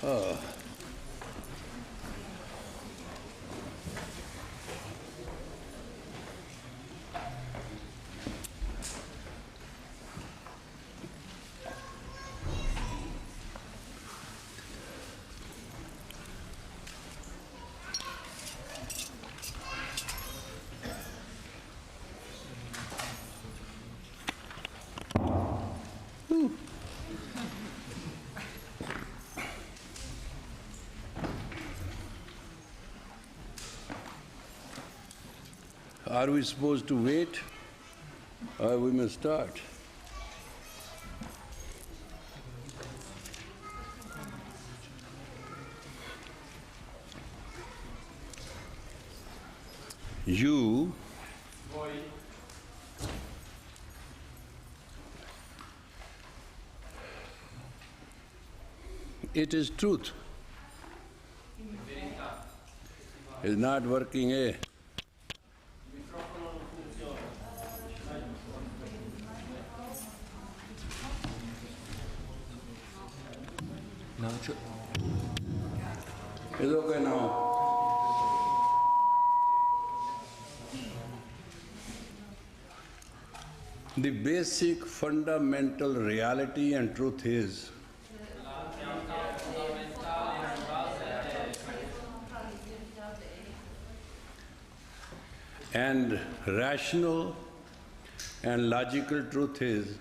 Oh. Are we supposed to wait or we must start? You it is truth. It's not working, eh? It's okay now. The basic fundamental reality and truth is and rational and logical truth is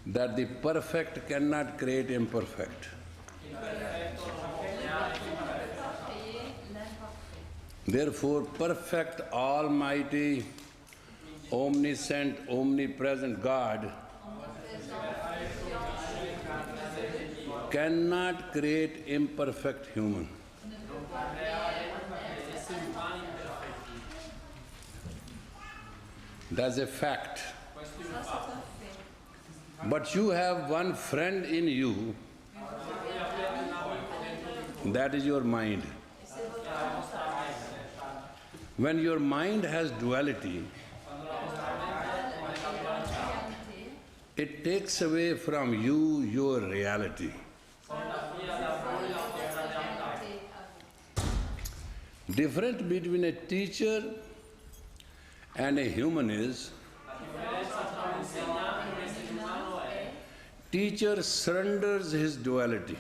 that the perfect cannot create imperfect. Therefore, perfect, almighty, omniscient, omnipresent God cannot create imperfect human. That's a fact. But you have one friend in you, that is your mind. When your mind has duality, it takes away from you your reality. Difference between a teacher and a human is, teacher surrenders his duality.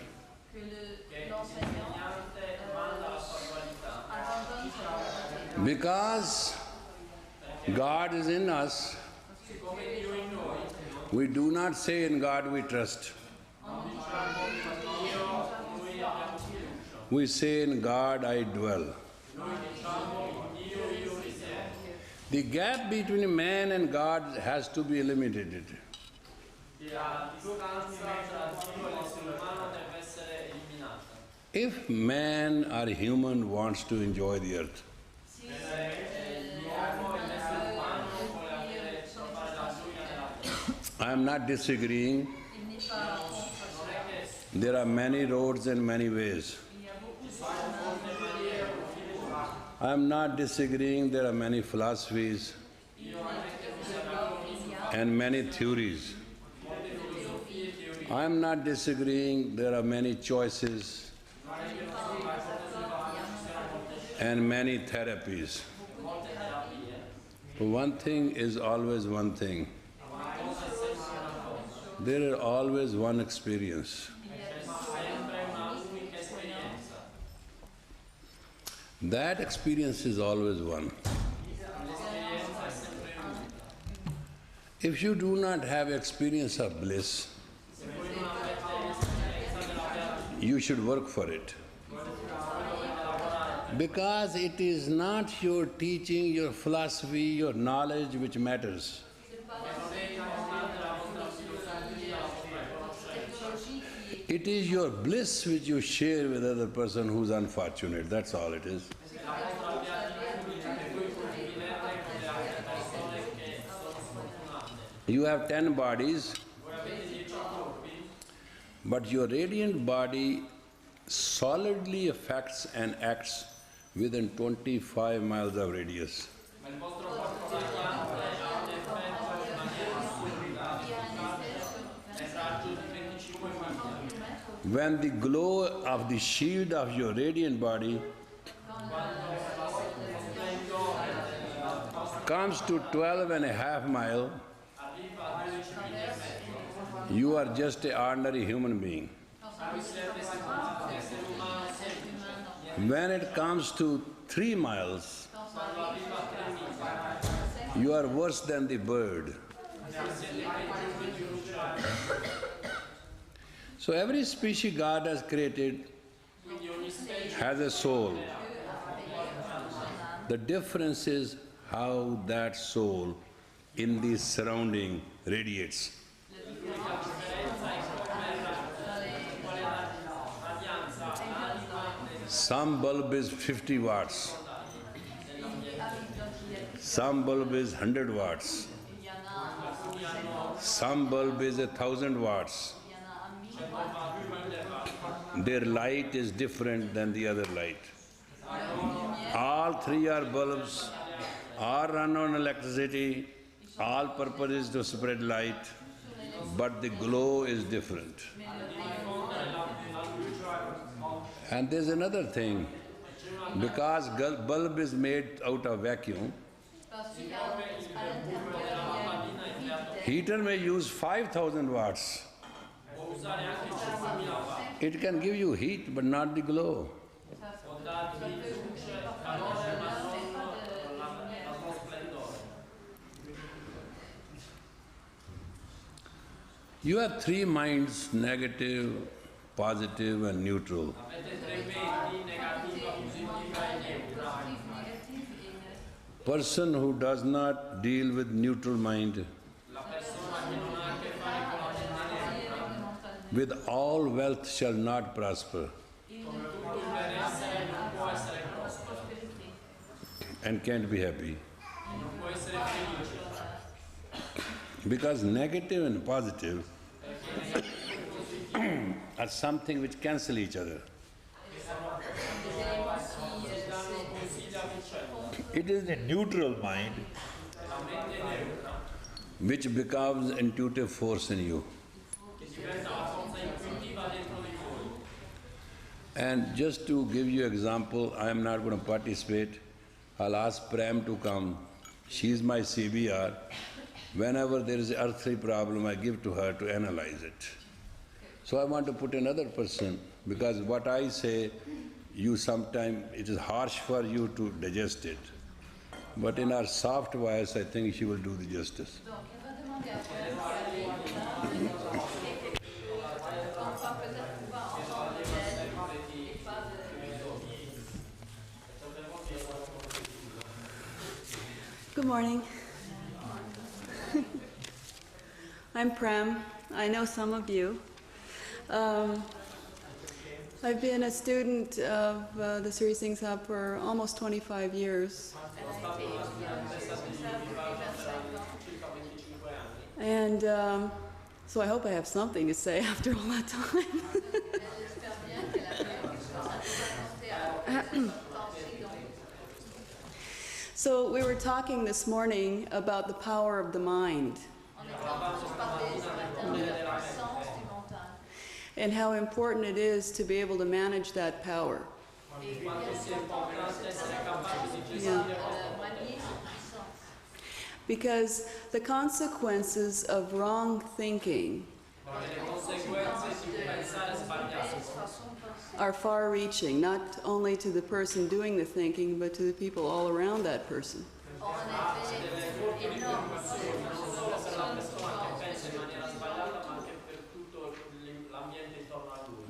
Because God is in us, we do not say in God we trust. We say in God I dwell. The gap between man and God has to be eliminated. If man or human wants to enjoy the earth, I am not disagreeing. There are many roads and many ways. I am not disagreeing, there are many philosophies and many theories. I am not disagreeing, there are many choices and many therapies. One thing is always one thing. There is always one experience. That experience is always one. If you do not have experience of bliss, you should work for it. Because it is not your teaching, your philosophy, your knowledge which matters. It is your bliss which you share with other person who is unfortunate, that's all it is. You have 10 bodies, but your radiant body solidly affects and acts within 25 miles of radius. When the glow of the shield of your radiant body comes to 12.5 miles, you are just an ordinary human being. When it comes to 3 miles, you are worse than the bird. So every species God has created has a soul. The difference is how that soul in the surrounding radiates. Some bulb is 50 watts, some bulb is 100 watts, some bulb is 1,000 watts. Their light is different than the other light. All three are bulbs, all run on electricity, all purpose is to spread light, but the glow is different. And there's another thing, because bulb is made out of vacuum, heater may use 5,000 watts. It can give you heat, but not the glow. You have 3 minds, negative, positive and neutral. Person who does not deal with neutral mind, with all wealth shall not prosper and can't be happy. Because negative and positive are something which cancel each other. It is the neutral mind which becomes intuitive force in you. And just to give you example, I am not going to participate. I'll ask Prem to come. She is my CBR. Whenever there is an earthly problem, I give to her to analyze it. So I want to put another person, because what I say, you sometimes, it is harsh for you to digest it. But in our soft voice, I think she will do the justice. Good morning. I'm Prem. I know some of you. I've been a student of the Sri Singh Sahib for almost 25 years. And so I hope I have something to say after all that time. So we were talking this morning about the power of the mind. And how important it is to be able to manage that power. Yeah. Because the consequences of wrong thinking are far-reaching, not only to the person doing the thinking, but to the people all around that person.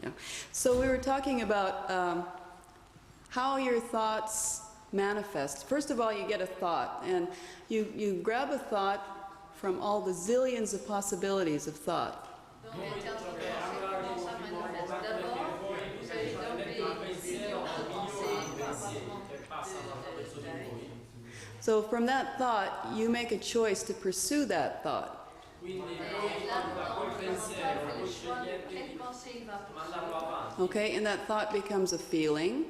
Yeah. So we were talking about how your thoughts manifest. First of all, you get a thought, and you grab a thought from all the zillions of possibilities of thought. So from that thought, you make a choice to pursue that thought. Okay, and that thought becomes a feeling.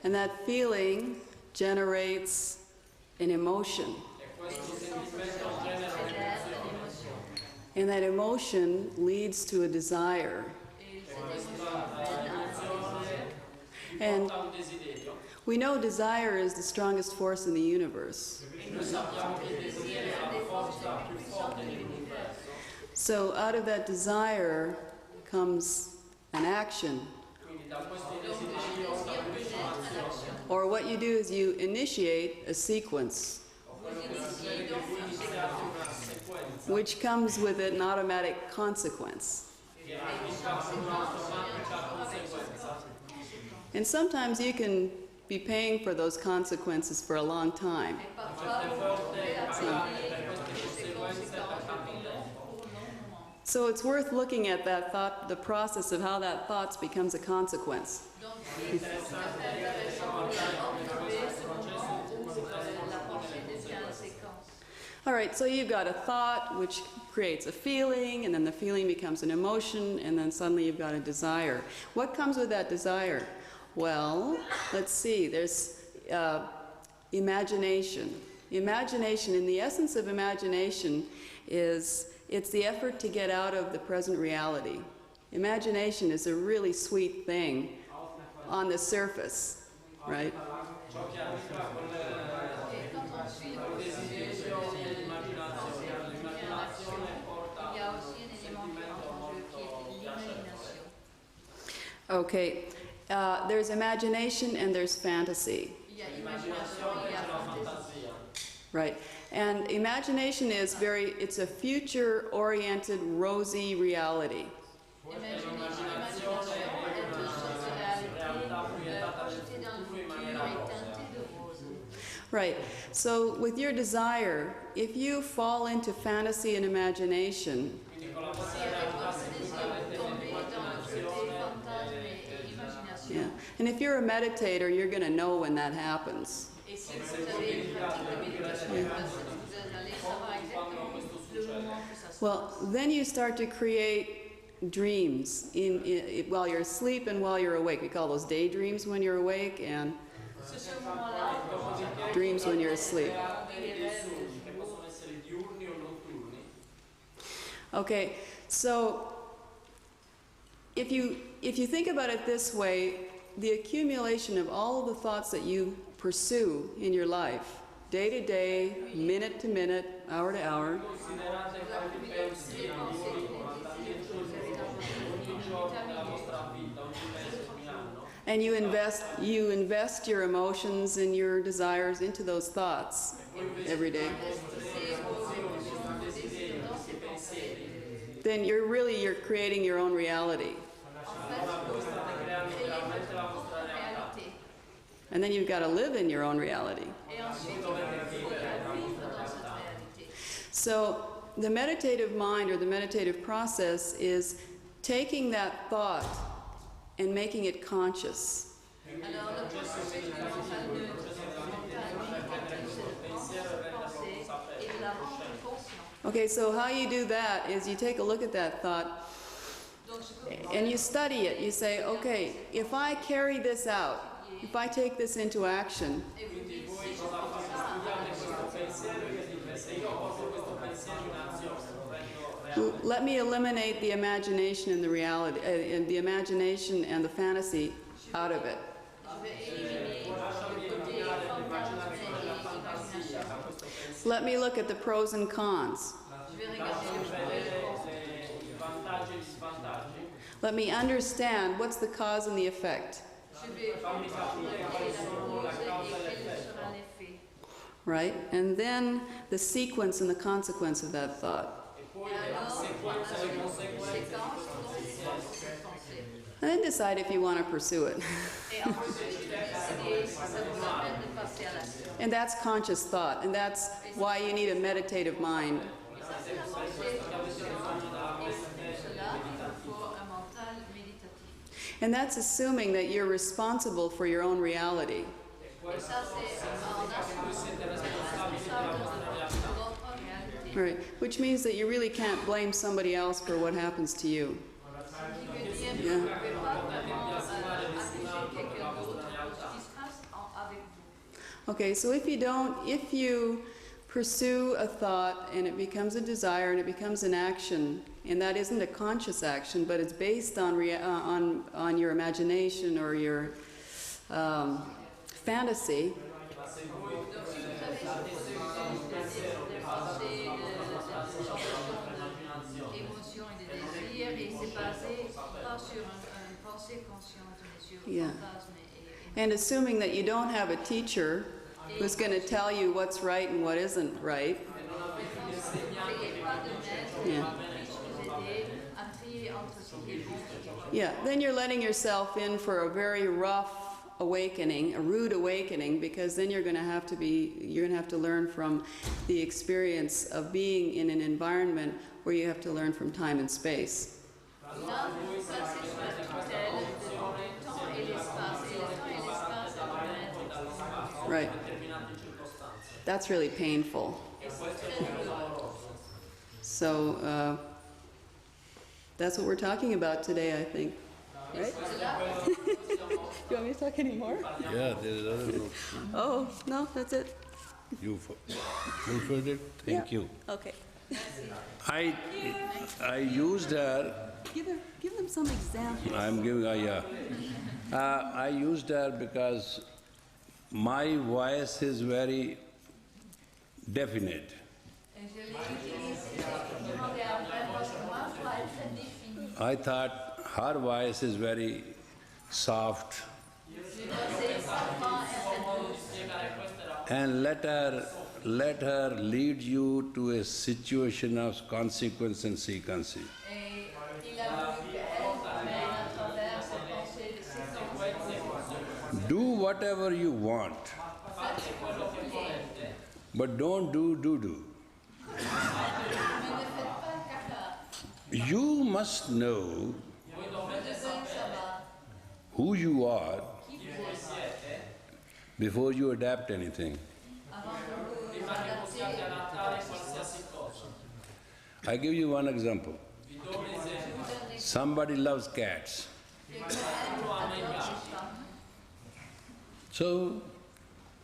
And that feeling generates an emotion. And that emotion leads to a desire. And we know desire is the strongest force in the universe. So out of that desire comes an action. Or what you do is you initiate a sequence, which comes with an automatic consequence. And sometimes you can be paying for those consequences for a long time. So it's worth looking at that thought, the process of how that thought becomes a consequence. All right, so you've got a thought which creates a feeling, and then the feeling becomes an emotion, and then suddenly you've got a desire. What comes with that desire? Well, let's see, there's imagination. Imagination, in the essence of imagination, it's the effort to get out of the present reality. Imagination is a really sweet thing on the surface, right? Okay, there's imagination and there's fantasy. Right, and imagination is it's a future-oriented, rosy reality. Right, so with your desire, if you fall into fantasy and imagination, yeah, and if you're a meditator, you're going to know when that happens. Yeah. Well, then you start to create dreams while you're asleep and while you're awake. We call those daydreams when you're awake and dreams when you're asleep. Okay, so if you think about it this way, the accumulation of all of the thoughts that you pursue in your life, day to day, minute to minute, hour to hour, and you invest your emotions and your desires into those thoughts every day, then you're creating your own reality. And then you've got to live in your own reality. So the meditative mind or the meditative process is taking that thought and making it conscious. Okay, so how you do that is you take a look at that thought and you study it. You say, okay, if I carry this out, if I take this into action, let me eliminate the imagination and the reality, the imagination and the fantasy out of it. Let me look at the pros and cons. Let me understand what's the cause and the effect. Right? And then the sequence and the consequence of that thought. And then decide if you want to pursue it. And that's conscious thought, and that's why you need a meditative mind. And that's assuming that you're responsible for your own reality. Right, which means that you really can't blame somebody else for what happens to you. Yeah. Okay, so if you pursue a thought and it becomes a desire and it becomes an action, and that isn't a conscious action, but it's based on your imagination or your fantasy. Yeah. And assuming that you don't have a teacher who's going to tell you what's right and what isn't right. Yeah. Yeah, then you're letting yourself in for a very rough awakening, a rude awakening, because then you're going to have to learn from the experience of being in an environment where you have to learn from time and space. Right. That's really painful. So that's what we're talking about today, I think. Right? You want me to talk anymore? Yeah, there is other note. Oh, no, that's it. You fulfilled it? Thank you. Okay. I used her. Give them some examples. I'm giving her, yeah. I used her because my voice is very definite. I thought her voice is very soft. And let her lead you to a situation of consequence and sequence. Do whatever you want, but don't do. You must know who you are before you adapt anything. I give you one example. Somebody loves cats. So,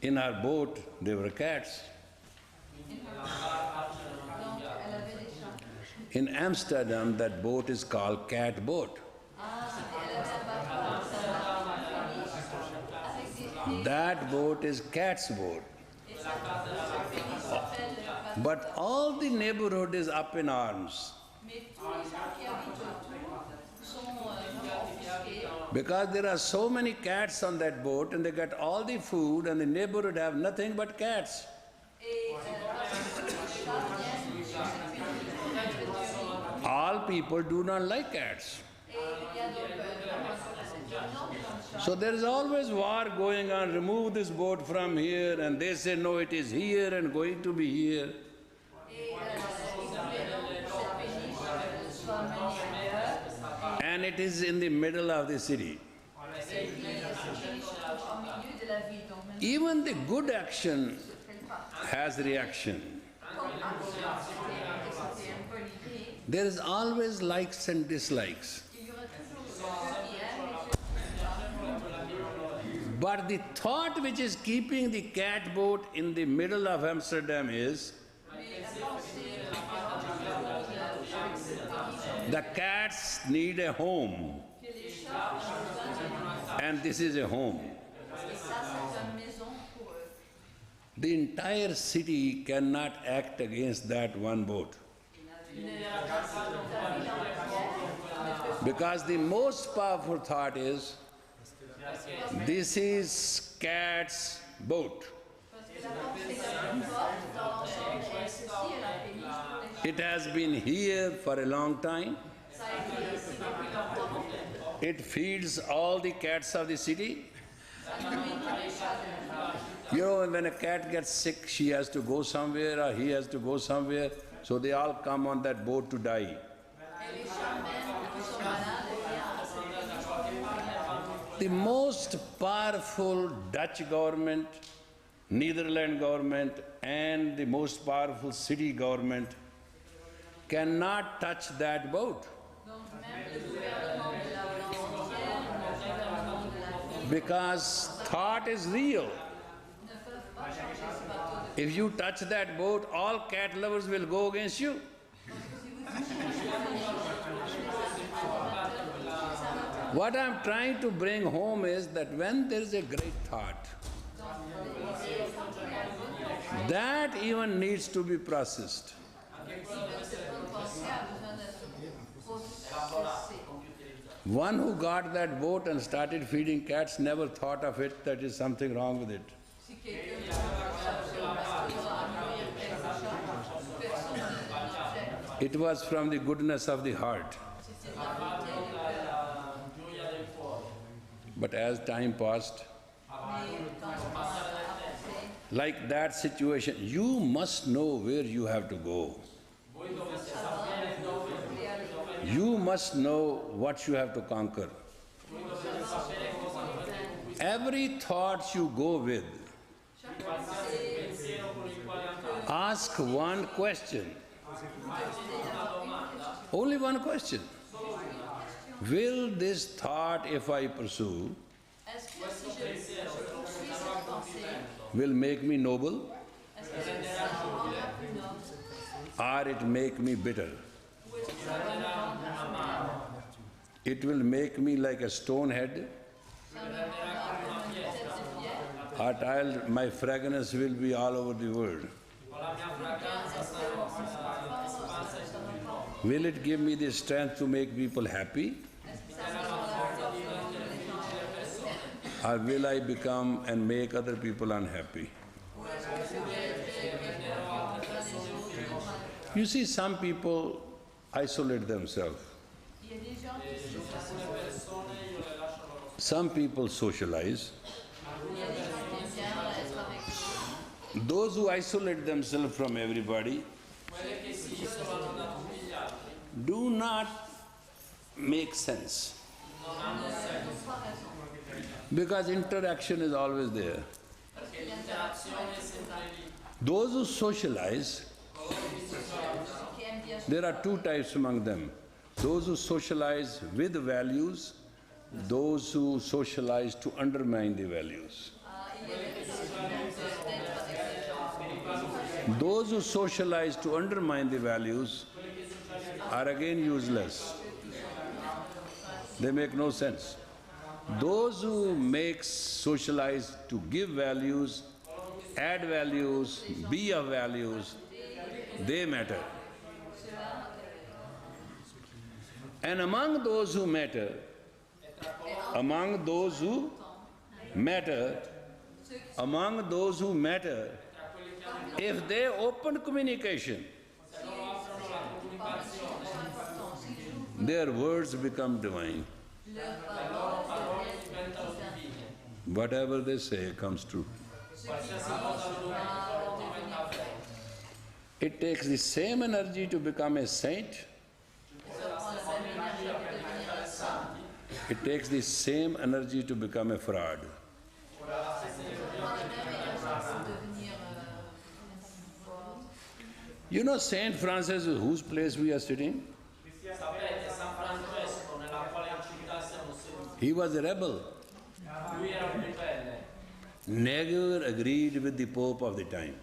in our boat, there were cats. In Amsterdam, that boat is called cat boat. That boat is cat's boat. But all the neighborhood is up in arms. Because there are so many cats on that boat and they get all the food and the neighborhood have nothing but cats. All people do not like cats. So there is always war going on, remove this boat from here, and they say no, it is here and going to be here. And it is in the middle of the city. Even the good action has reaction. There is always likes and dislikes. But the thought which is keeping the cat boat in the middle of Amsterdam is the cats need a home. And this is a home. The entire city cannot act against that one boat. Because the most powerful thought is, this is cat's boat. It has been here for a long time. It feeds all the cats of the city. You know, when a cat gets sick, she has to go somewhere or he has to go somewhere, so they all come on that boat to die. The most powerful Dutch government, Netherlands government, and the most powerful city government cannot touch that boat. Because thought is real. If you touch that boat, all cat lovers will go against you. What I'm trying to bring home is that when there is a great thought, that even needs to be processed. One who got that boat and started feeding cats never thought of it, that is something wrong with it. It was from the goodness of the heart. But as time passed, like that situation, you must know where you have to go. You must know what you have to conquer. Every thought you go with, ask one question. Only one question. Will this thought, if I pursue, will make me noble, or it make me bitter? It will make me like a stone head, or my fragrance will be all over the world. Will it give me the strength to make people happy? Or will I become and make other people unhappy? You see, some people isolate themselves. Some people socialize. Those who isolate themselves from everybody do not make sense. Because interaction is always there. Those who socialize, there are two types among them. Those who socialize with values, those who socialize to undermine the values. Those who socialize to undermine the values are again useless. They make no sense. Those who socialize to give values, add values, be of values, they matter. And among those who matter, if they open communication, their words become divine. Whatever they say comes true. It takes the same energy to become a saint. It takes the same energy to become a fraud. You know Saint Francis, whose place we are sitting? He was a rebel. Never agreed with the Pope of the time.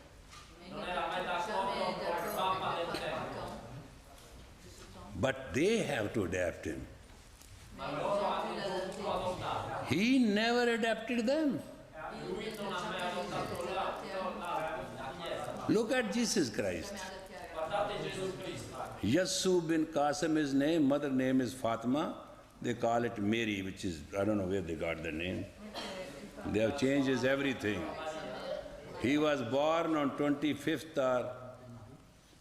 But they have to adapt him. He never adapted them. Look at Jesus Christ. Yassu bin Qasim is name, mother name is Fatima. They call it Mary, which is, I don't know where they got the name. They have changed everything. He was born on 25th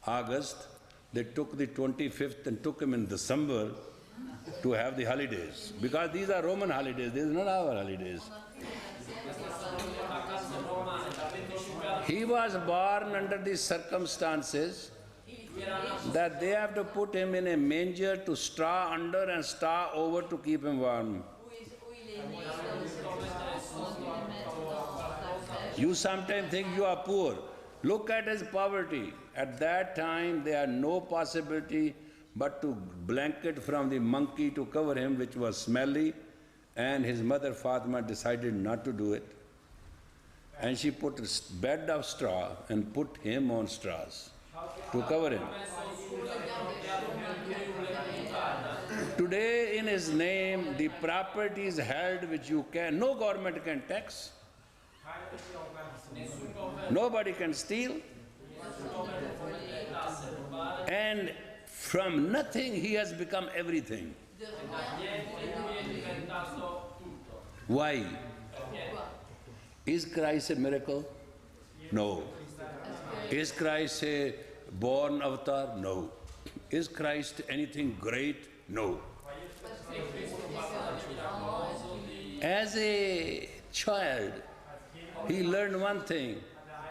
August. They took the 25th and took him in December to have the holidays. Because these are Roman holidays, these are not our holidays. He was born under the circumstances that they have to put him in a manger to straw under and straw over to keep him warm. You sometimes think you are poor. Look at his poverty. At that time, there had no possibility but to blanket from the monkey to cover him, which was smelly, and his mother Fatima decided not to do it. And she put a bed of straw and put him on straws to cover him. Today in his name, the property is held which you can, no government can tax. Nobody can steal. And from nothing he has become everything. Why? Is Christ a miracle? No. Is Christ a born avatar? No. Is Christ anything great? No. As a child, he learned one thing: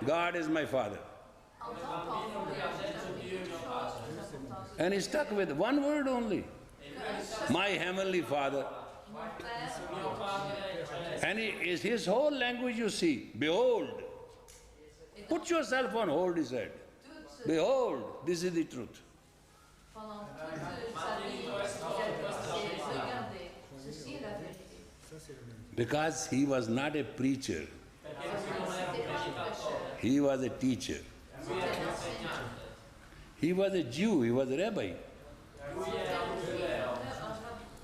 God is my Father. And he stuck with one word only: my Heavenly Father. And his whole language you see, behold. Put yourself on hold, he said. Behold, this is the truth. Because he was not a preacher. He was a teacher. He was a Jew, he was a rabbi.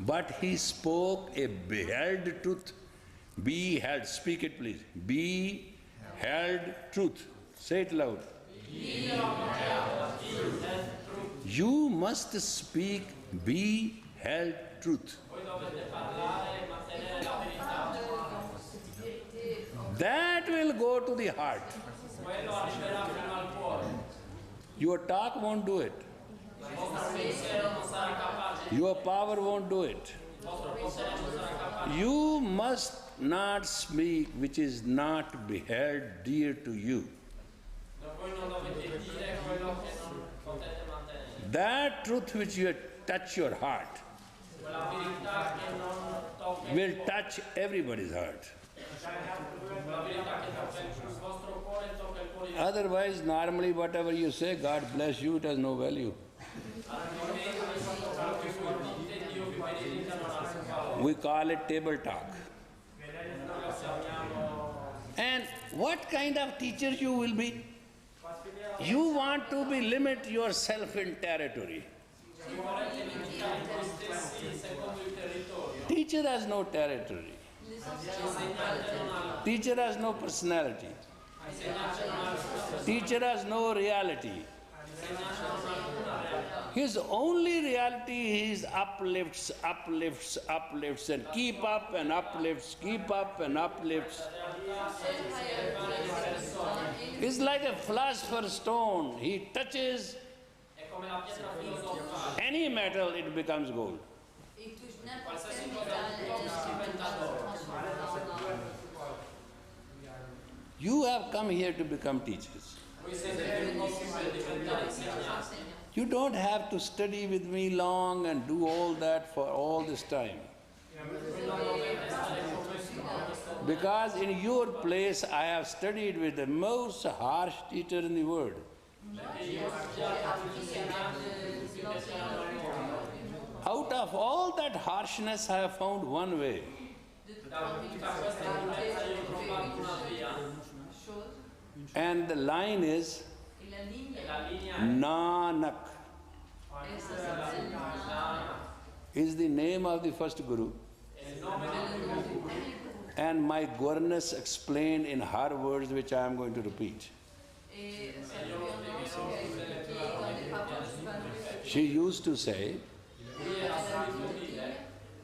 But he spoke a beheld truth. Beheld, speak it please. Beheld truth. Say it loud. You must speak beheld truth. That will go to the heart. Your talk won't do it. Your power won't do it. You must not speak which is not beheld dear to you. That truth which you touch your heart will touch everybody's heart. Otherwise, normally whatever you say, God bless you, it has no value. We call it table talk. And what kind of teacher you will be? You want to be limit yourself in territory. Teacher has no territory. Teacher has no personality. Teacher has no reality. His only reality is uplifts, uplifts, uplifts, and keep up and uplifts, keep up and uplifts. It's like a philosopher's stone. He touches any metal, it becomes gold. You have come here to become teachers. You don't have to study with me long and do all that for all this time. Because in your place I have studied with the most harsh teacher in the world. Out of all that harshness I have found one way. And the line is Nanak is the name of the first Guru. And my governess explained in her words, which I am going to repeat. She used to say,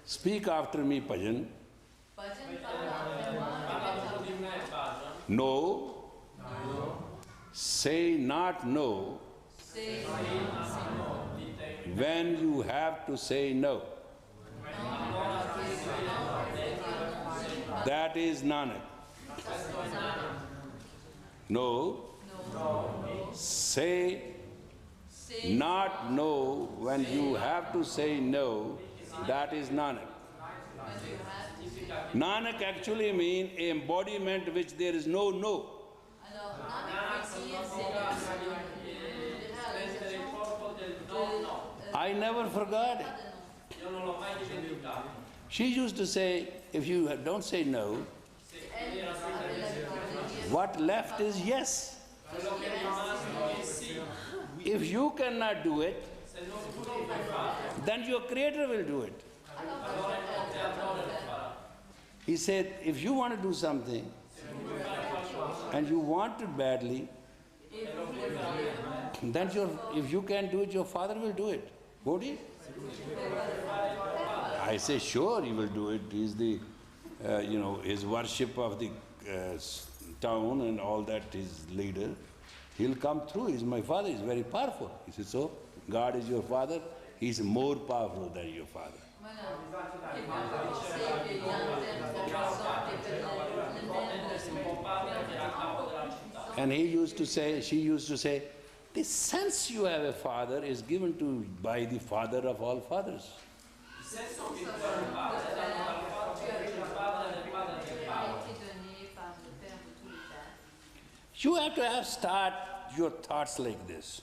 speak after me, Bhajan. No. Say not no when you have to say no. That is Nanak. No. Say not no when you have to say no. That is Nanak. Nanak actually means embodiment which there is no no. I never forgot it. She used to say, if you don't say no, What left is yes. If you cannot do it, then your Creator will do it. He said, if you want to do something and you want it badly, then if you can do it, your Father will do it. Won't he? I say, sure, he will do it. He's the, his worship of the town and all that, his leader. He'll come through. He's my Father. He's very powerful. He said, so God is your Father. He's more powerful than your Father. And she used to say, the sense you have a father is given to by the Father of all fathers. You have to start your thoughts like this.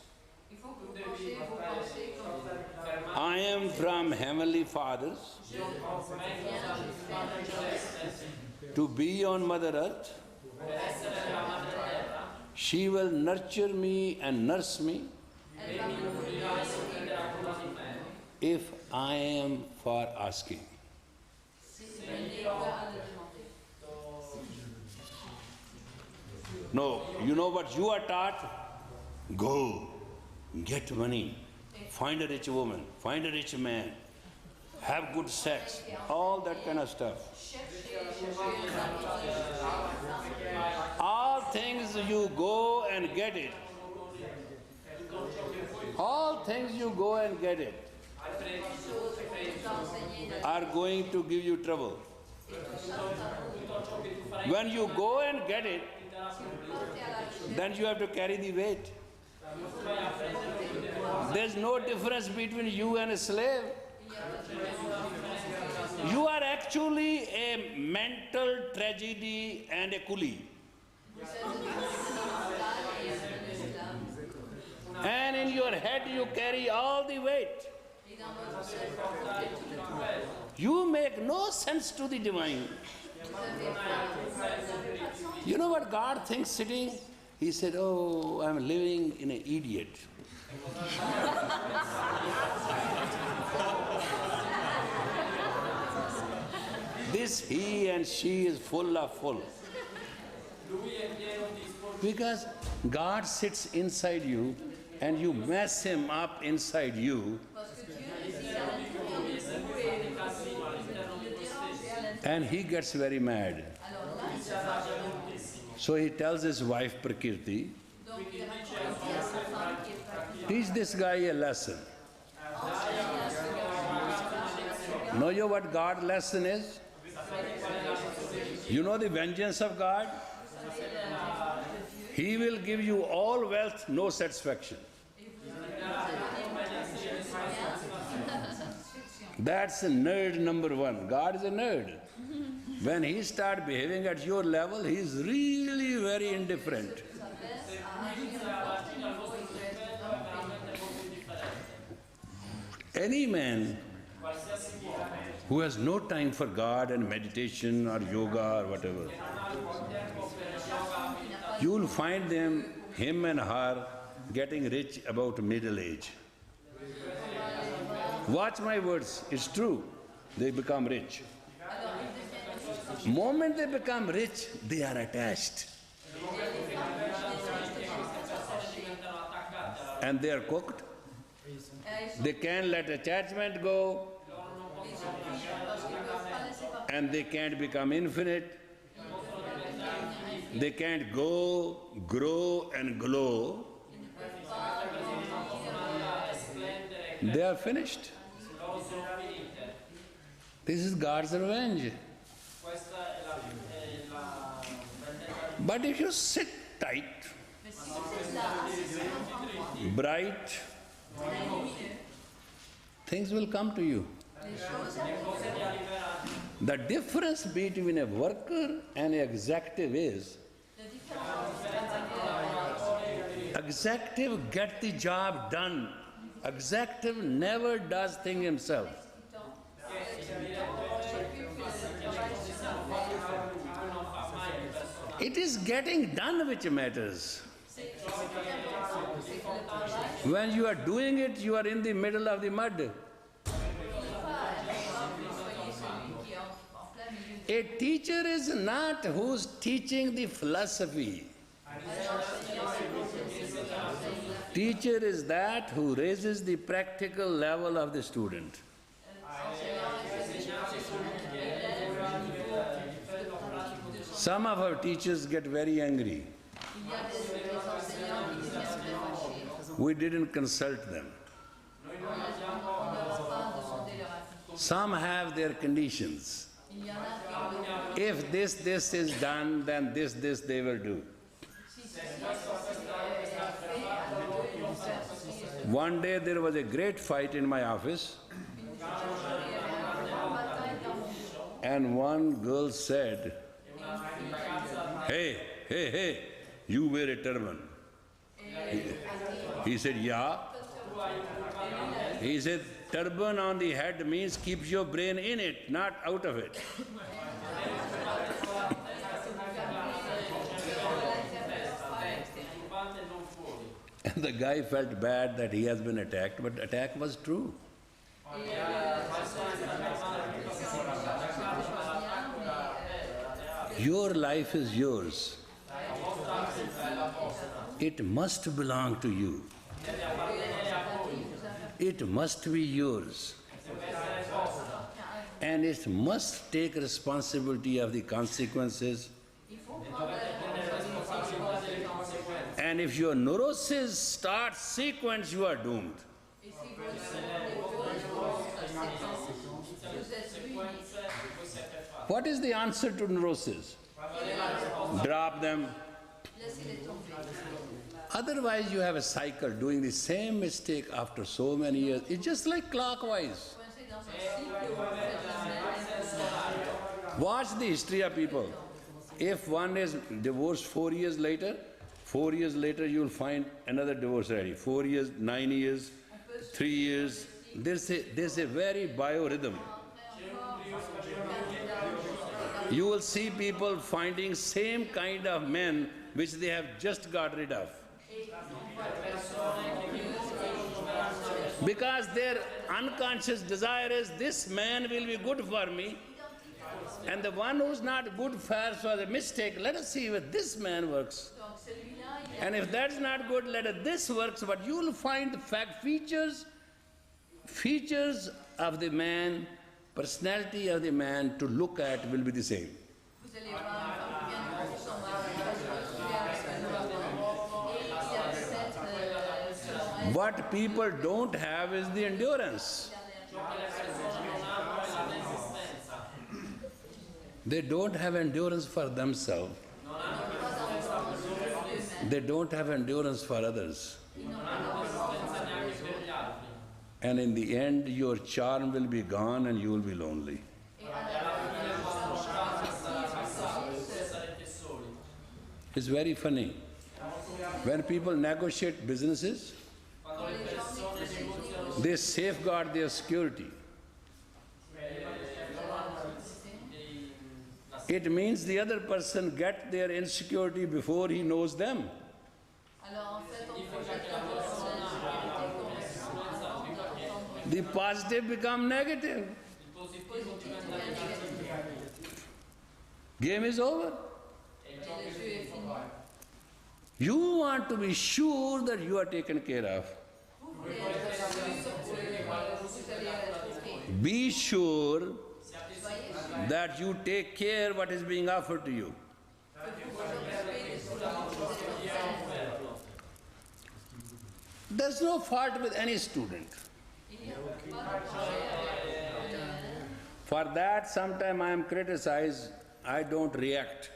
I am from Heavenly Fathers to be on Mother Earth. She will nurture me and nurse me if I am for asking. No, you know what you are taught? Go, get money, find a rich woman, find a rich man, have good sex, all that kind of stuff. All things you go and get it. All things you go and get it are going to give you trouble. When you go and get it, then you have to carry the weight. There's no difference between you and a slave. You are actually a mental tragedy and a coolie. And in your head you carry all the weight. You make no sense to the divine. You know what God thinks sitting? He said, oh, I'm living in an idiot. This he and she is full of full. Because God sits inside you and you mess him up inside you, and he gets very mad. So he tells his wife Prakriti, teach this guy a lesson. Know you what God's lesson is? You know the vengeance of God? He will give you all wealth, no satisfaction. That's a nerd number one. God is a nerd. When he starts behaving at your level, he is really very indifferent. Any man who has no time for God and meditation or yoga or whatever, you will find him and her getting rich about middle age. Watch my words, it's true. They become rich. Moment they become rich, they are attached. And they are cooked. They can't let attachment go. And they can't become infinite. They can't go, grow and glow. They are finished. This is God's revenge. But if you sit tight, bright, things will come to you. The difference between a worker and an executive is, executive get the job done. Executive never does things himself. It is getting done which matters. When you are doing it, you are in the middle of the mud. A teacher is not who's teaching the philosophy. Teacher is that who raises the practical level of the student. Some of our teachers get very angry. We didn't consult them. Some have their conditions. If this is done, then this they will do. One day there was a great fight in my office, and one girl said, hey, you wear a turban. He said, yeah. He said, turban on the head means keeps your brain in it, not out of it. And the guy felt bad that he has been attacked, but the attack was true. Your life is yours. It must belong to you. It must be yours. And it must take responsibility of the consequences. And if your neurosis starts sequence, you are doomed. What is the answer to neurosis? Drop them. Otherwise, you have a cycle doing the same mistake after so many years. It's just like clockwise. Watch the history of people. If one is divorced 4 years later, 4 years later you will find another divorce ready. 4 years, 9 years, 3 years. There's a very biorhythm. You will see people finding same kind of men which they have just got rid of. Because their unconscious desire is, this man will be good for me, and the one who's not good for a mistake, let us see if this man works. And if that's not good, let us this works, but you will find the features of the man, personality of the man to look at will be the same. What people don't have is the endurance. They don't have endurance for themselves. They don't have endurance for others. And in the end, your charm will be gone and you will be lonely. It's very funny. When people negotiate businesses, they safeguard their security. It means the other person gets their insecurity before he knows them. The positive become negative. Game is over. You want to be sure that you are taken care of. Be sure that you take care what is being offered to you. There's no fault with any student. For that, sometimes I am criticized, I don't react.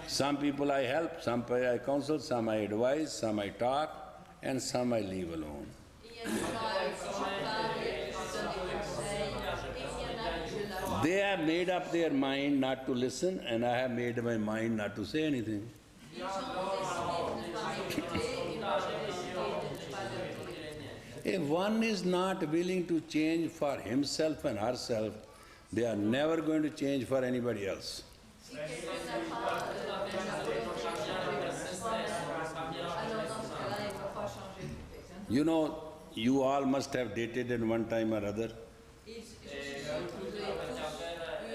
Some people I help, some I counsel, some I advise, some I talk, and some I leave alone. They have made up their mind not to listen, and I have made my mind not to say anything. If one is not willing to change for himself and herself, They are never going to change for anybody else. Si quelqu'un n'a pas changé pour soi-même, alors dans ce cas-là, il ne va pas changer pour quelqu'un d'autre. You know, you all must have dated at one time or other. Je suis tous eu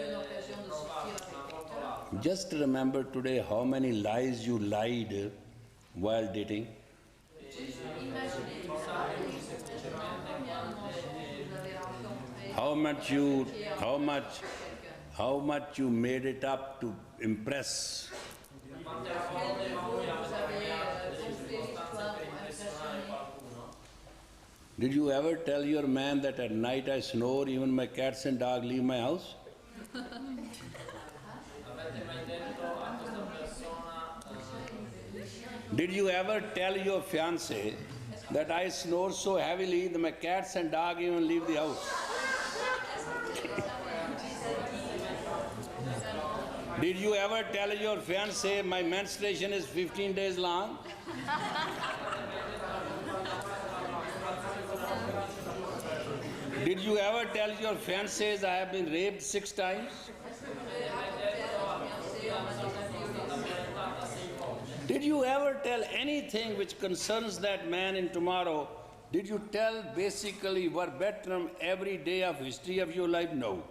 une occasion de sortir avec quelqu'un. Just remember today how many lies you lied while dating. Imaginez How much you made it up to impress. Did you ever tell your man that at night I snore, even my cats and dog leave my house? Did you ever tell your fiancé that I snore so heavily that my cats and dog even leave the house? Did you ever tell your fiancé my menstruation is 15 days long? Did you ever tell your fiancés I have been raped 6 times? Did you ever tell anything which concerns that man in tomorrow? Did you tell basically verbatim every day of history of your life? No.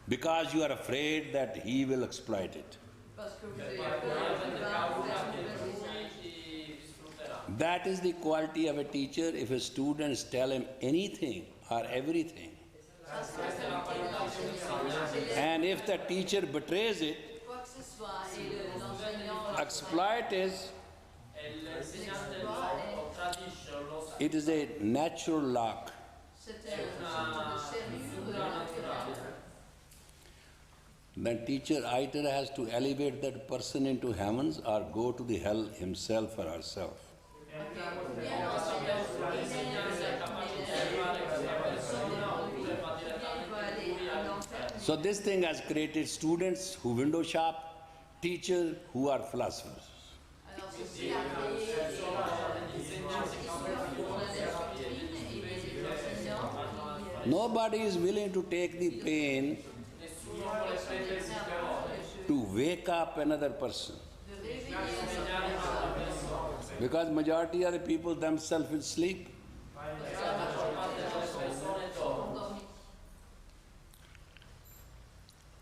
Because you are afraid that he will exploit it. That is the quality of a teacher. If a student tell him anything or everything, and if the teacher betrays it, exploit it is a natural lock. Then teacher either has to elevate that person into heavens or go to the hell himself or herself. So this thing has created students who window shop, teachers who are philosophers. Nobody is willing to take the pain to wake up another person. Because majority of the people themselves will sleep.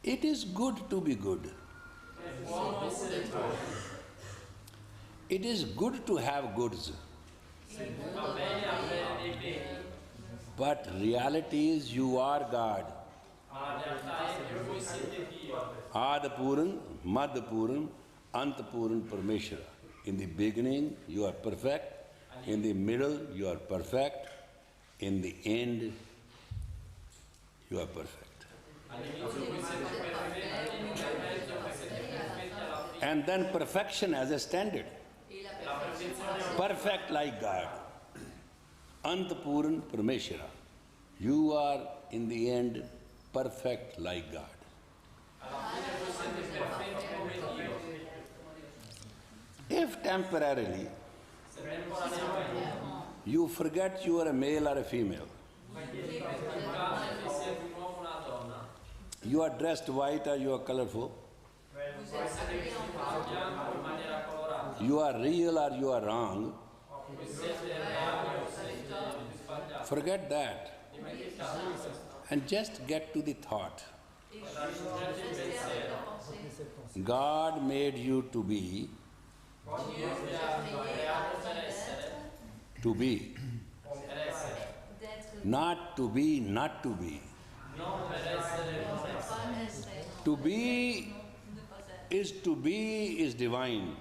It is good to be good. It is good to have goods. But reality is you are God. Adapuran, Madhapuran, Antapuran, Parameshwara. In the beginning you are perfect, in the middle you are perfect, in the end you are perfect. And then perfection as a standard. Perfect like God. Antapuran Parameshwara. You are in the end perfect like God. If temporarily you forget you are a male or a female, you are dressed white or you are colorful, you are real or you are wrong, forget that and just get to the thought. God made you to be, not to be, not to be. To be is divine.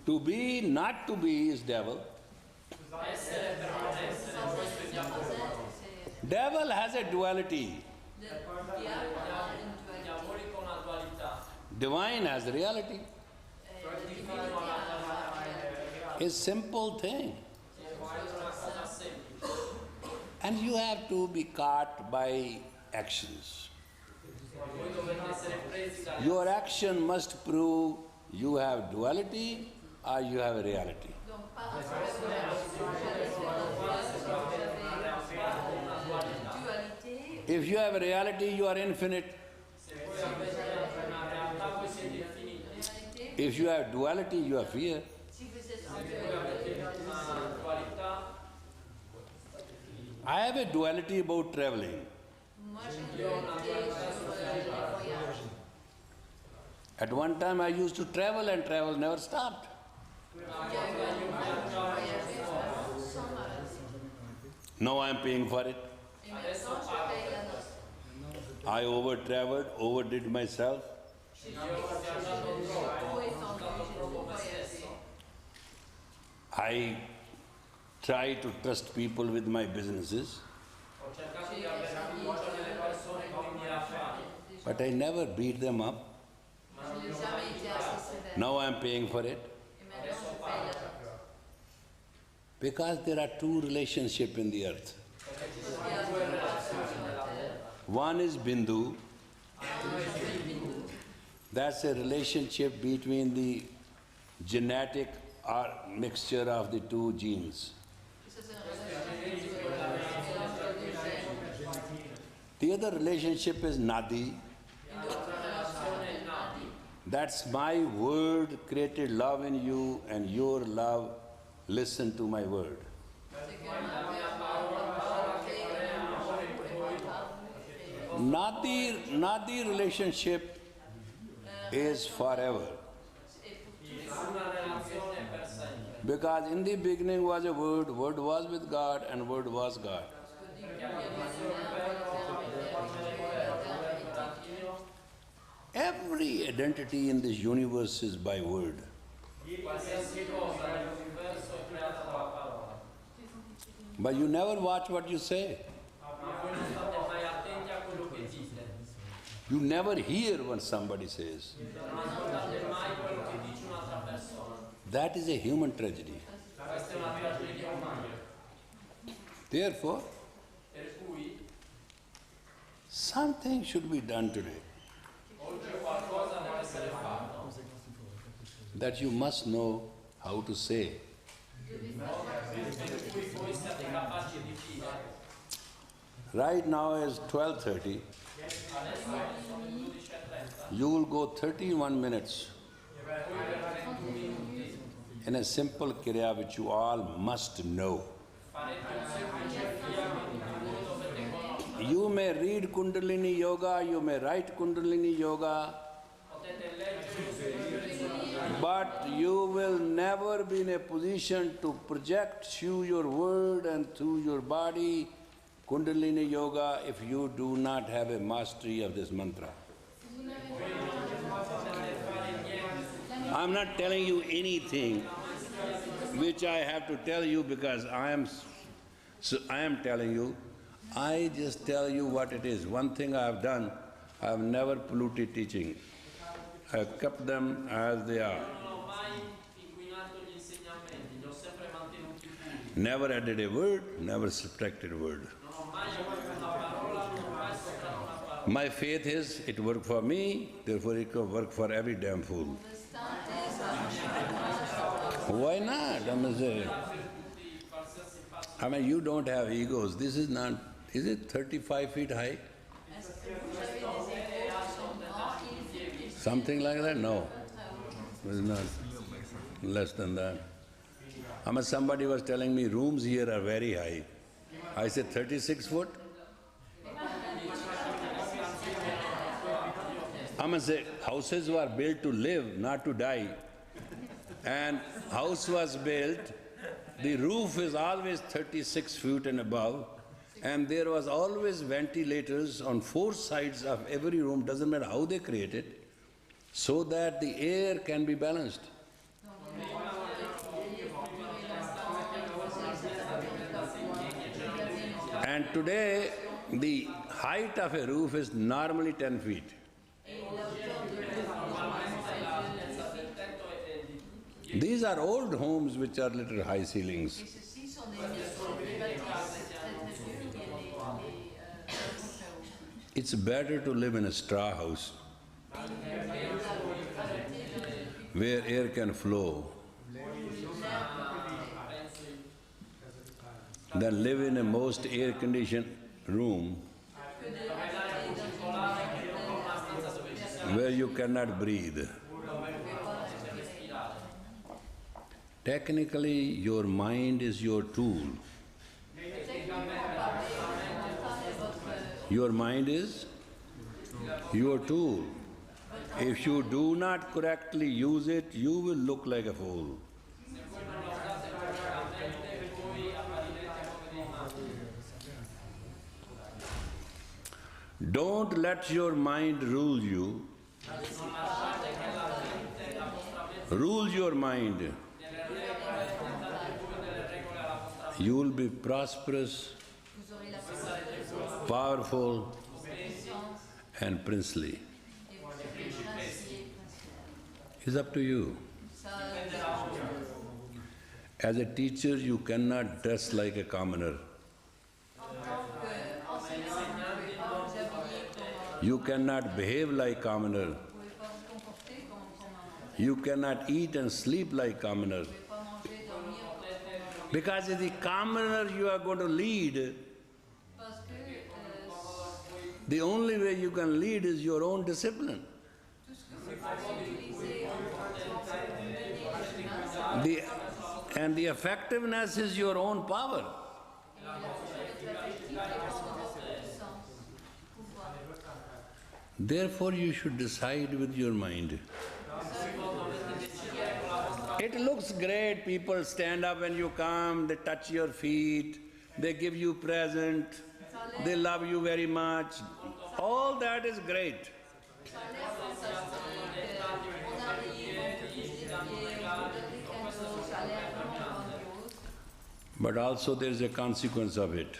To be, not to be is devil. Devil has a duality. Divine has reality. A simple thing. And you have to be caught by actions. Your action must prove you have duality or you have a reality. Donc, par rapport à la dualité, If you have a reality, you are infinite. If you have duality, you are fear. si vous êtes en dualité, I have a duality about traveling. moi j'ai une dualité sur les voyages. At one time I used to travel and travel never stopped. Il y a eu un moment où je voyageais sans m'arrêter. Now I am paying for it. Et maintenant, je paye la note. I over-traveled, overdid myself. J'ai trop étendu, j'ai trop voyagé. I try to trust people with my businesses, J'ai essayé de but I never beat them up. je n'ai jamais été assez sévère. Now I am paying for it. Et maintenant, je paye la note. Because there are two relationships in the earth. Il y a deux relations sur la terre. One is Bindu. That's a relationship between the genetic or mixture of the two genes. Ça, c'est une relation sur la mélange de deux gènes. The other relationship is Nadi. Une autre relation est Nadi. That's my word created love in you, and your love listen to my word. C'est que ma parole a créé l'amour et moi parle et créé. Nadi relationship is forever. Because in the beginning was a word was with God, and word was God. Every identity in this universe is by word. But you never watch what you say. You never hear what somebody says. That is a human tragedy. Therefore, something should be done today. That you must know how to say. Right now is 12:30. You will go 31 minutes in a simple kriya which you all must know. You may read Kundalini Yoga, you may write Kundalini Yoga, but you will never be in a position to project through your word and through your body Kundalini Yoga if you do not have a mastery of this mantra. I'm not telling you anything which I have to tell you because I am telling you. I just tell you what it is. One thing I have done, I have never polluted teaching. I have kept them as they are. Never added a word, never subtracted a word. My faith is, it worked for me, therefore it will work for every damn fool. Why not? I mean, you don't have egos. This is not, is it 35 feet high? Something like that? No. It's not. Less than that. I mean, somebody was telling me rooms here are very high. I said 36 foot? I must say, houses were built to live, not to die. And house was built, the roof is always 36 feet and above, and there was always ventilators on 4 sides of every room, doesn't matter how they create it, so that the air can be balanced. And today, the height of a roof is normally 10 feet. These are old homes which are little high ceilings. It's better to live in a straw house where air can flow than live in a most air-conditioned room where you cannot breathe. Technically, your mind is your tool. Your mind is your tool. If you do not correctly use it, you will look like a fool. Don't let your mind rule you. Rule your mind. You will be prosperous, powerful, and princely. It's up to you. As a teacher, you cannot dress like a commoner. You cannot behave like commoner. You cannot eat and sleep like commoner. Because as the commoner you are going to lead, the only way you can lead is your own discipline. And the effectiveness is your own power. Therefore, you should decide with your mind. It looks great, people stand up when you come, they touch your feet, they give you present, they love you very much. All that is great. But also there is a consequence of it.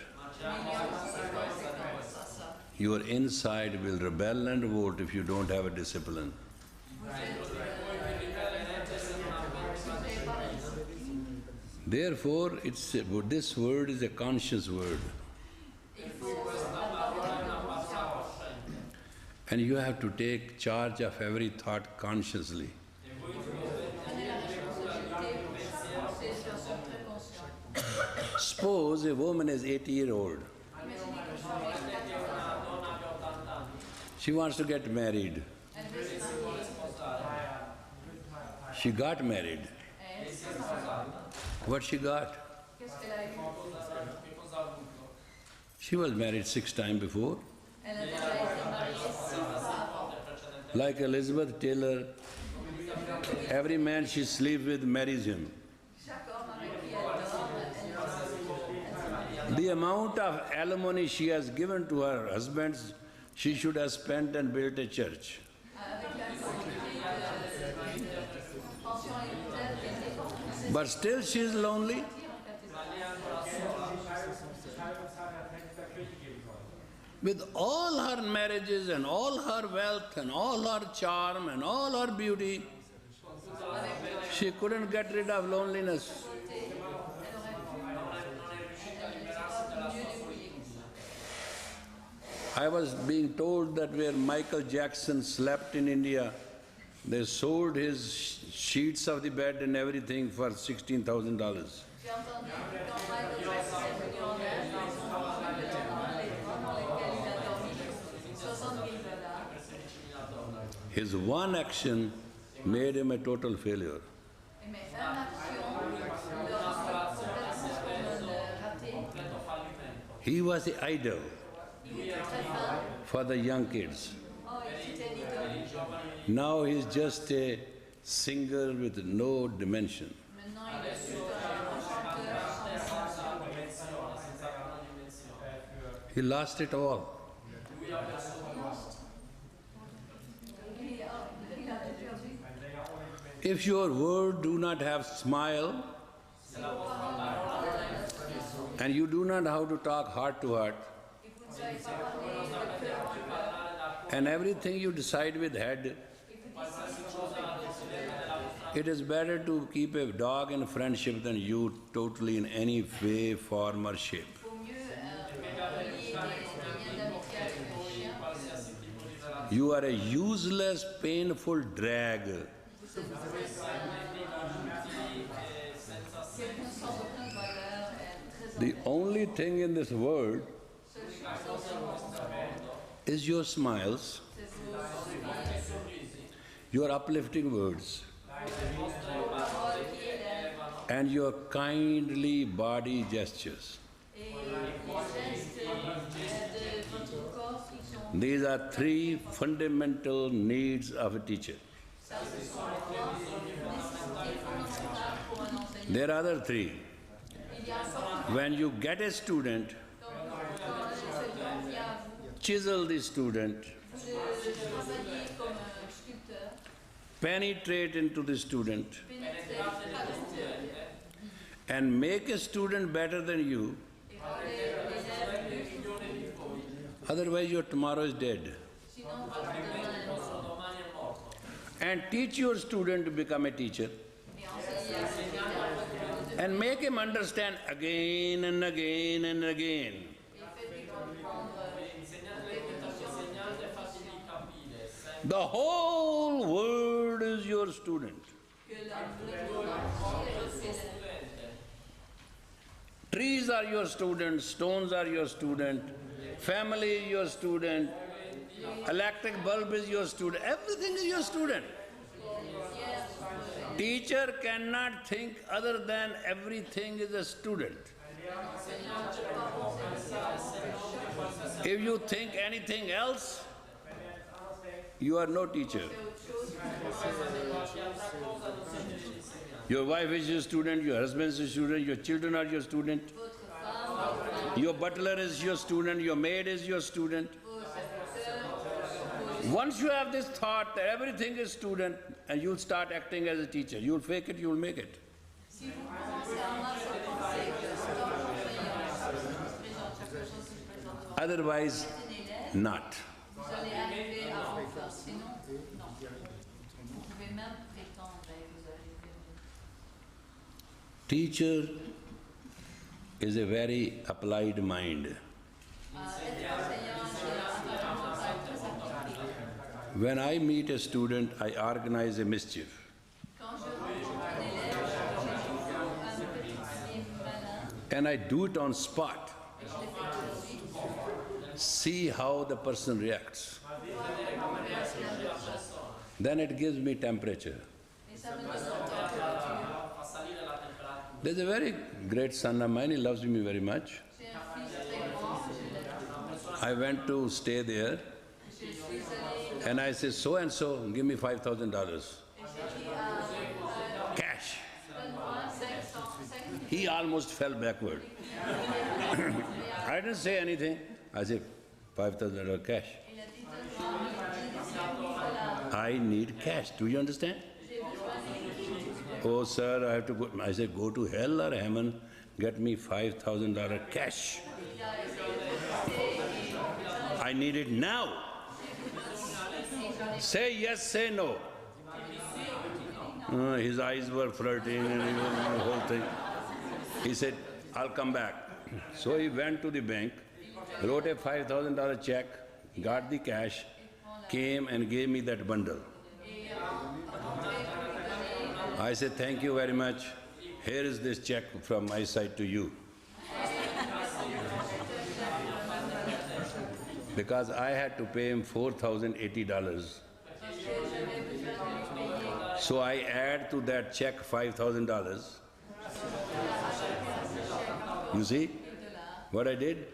Your inside will rebel and revolt if you don't have a discipline. Therefore, this word is a conscious word. And you have to take charge of every thought consciously. Suppose a woman is 80-year-old. She wants to get married. She got married. What she got? She was married 6 times before. Like Elizabeth Taylor, every man she sleeps with marries him. The amount of alimony she has given to her husbands, she should have spent and built a church. But still she is lonely. With all her marriages and all her wealth and all her charm and all her beauty, she couldn't get rid of loneliness. I was being told that where Michael Jackson slept in India, they sold his sheets of the bed and everything for $16,000. His one action made him a total failure. He was the idol for the young kids. Now he's just a singer with no dimension. He lost it all. If your words do not have smile, and you do not know how to talk heart to heart, and everything you decide with head, it is better to keep a dog in friendship than you totally in any way, form or shape. You are a useless, painful drag. The only thing in this world is your smiles, your uplifting words, and your kindly body gestures. These are three fundamental needs of a teacher. There are other three. When you get a student, chisel the student, penetrate into the student, and make a student better than you. Otherwise your tomorrow is dead. And teach your student to become a teacher. And make him understand again and again and again. The whole world is your student. Trees are your student, stones are your student, family is your student, electric bulb is your student, everything is your student. Teacher cannot think other than everything is a student. If you think anything else, you are no teacher. Your wife is your student, your husband is your student, your children are your student, your butler is your student, your maid is your student. Once you have this thought that everything is student, and you'll start acting as a teacher. You'll fake it, you'll make it. Otherwise, not. Teacher is a very applied mind. When I meet a student, I organize a mischief. And I do it on spot. See how the person reacts. Then it gives me temperature. There's a very great son of mine, he loves me very much. I went to stay there and I said, so and so, give me $5,000. Cash. He almost fell backward. I didn't say anything. I said, $5,000 cash. I need cash. Do you understand? Oh, sir, I have to go. I said, go to hell or heaven, get me $5,000 cash. I need it now. Say yes, say no. His eyes were flirting and the whole thing. He said, I'll come back. So he went to the bank, wrote a $5,000 check, got the cash, came and gave me that bundle. I said, thank you very much. Here is this check from my side to you. Because I had to pay him $4,080. So I add to that check $5,000. You see what I did?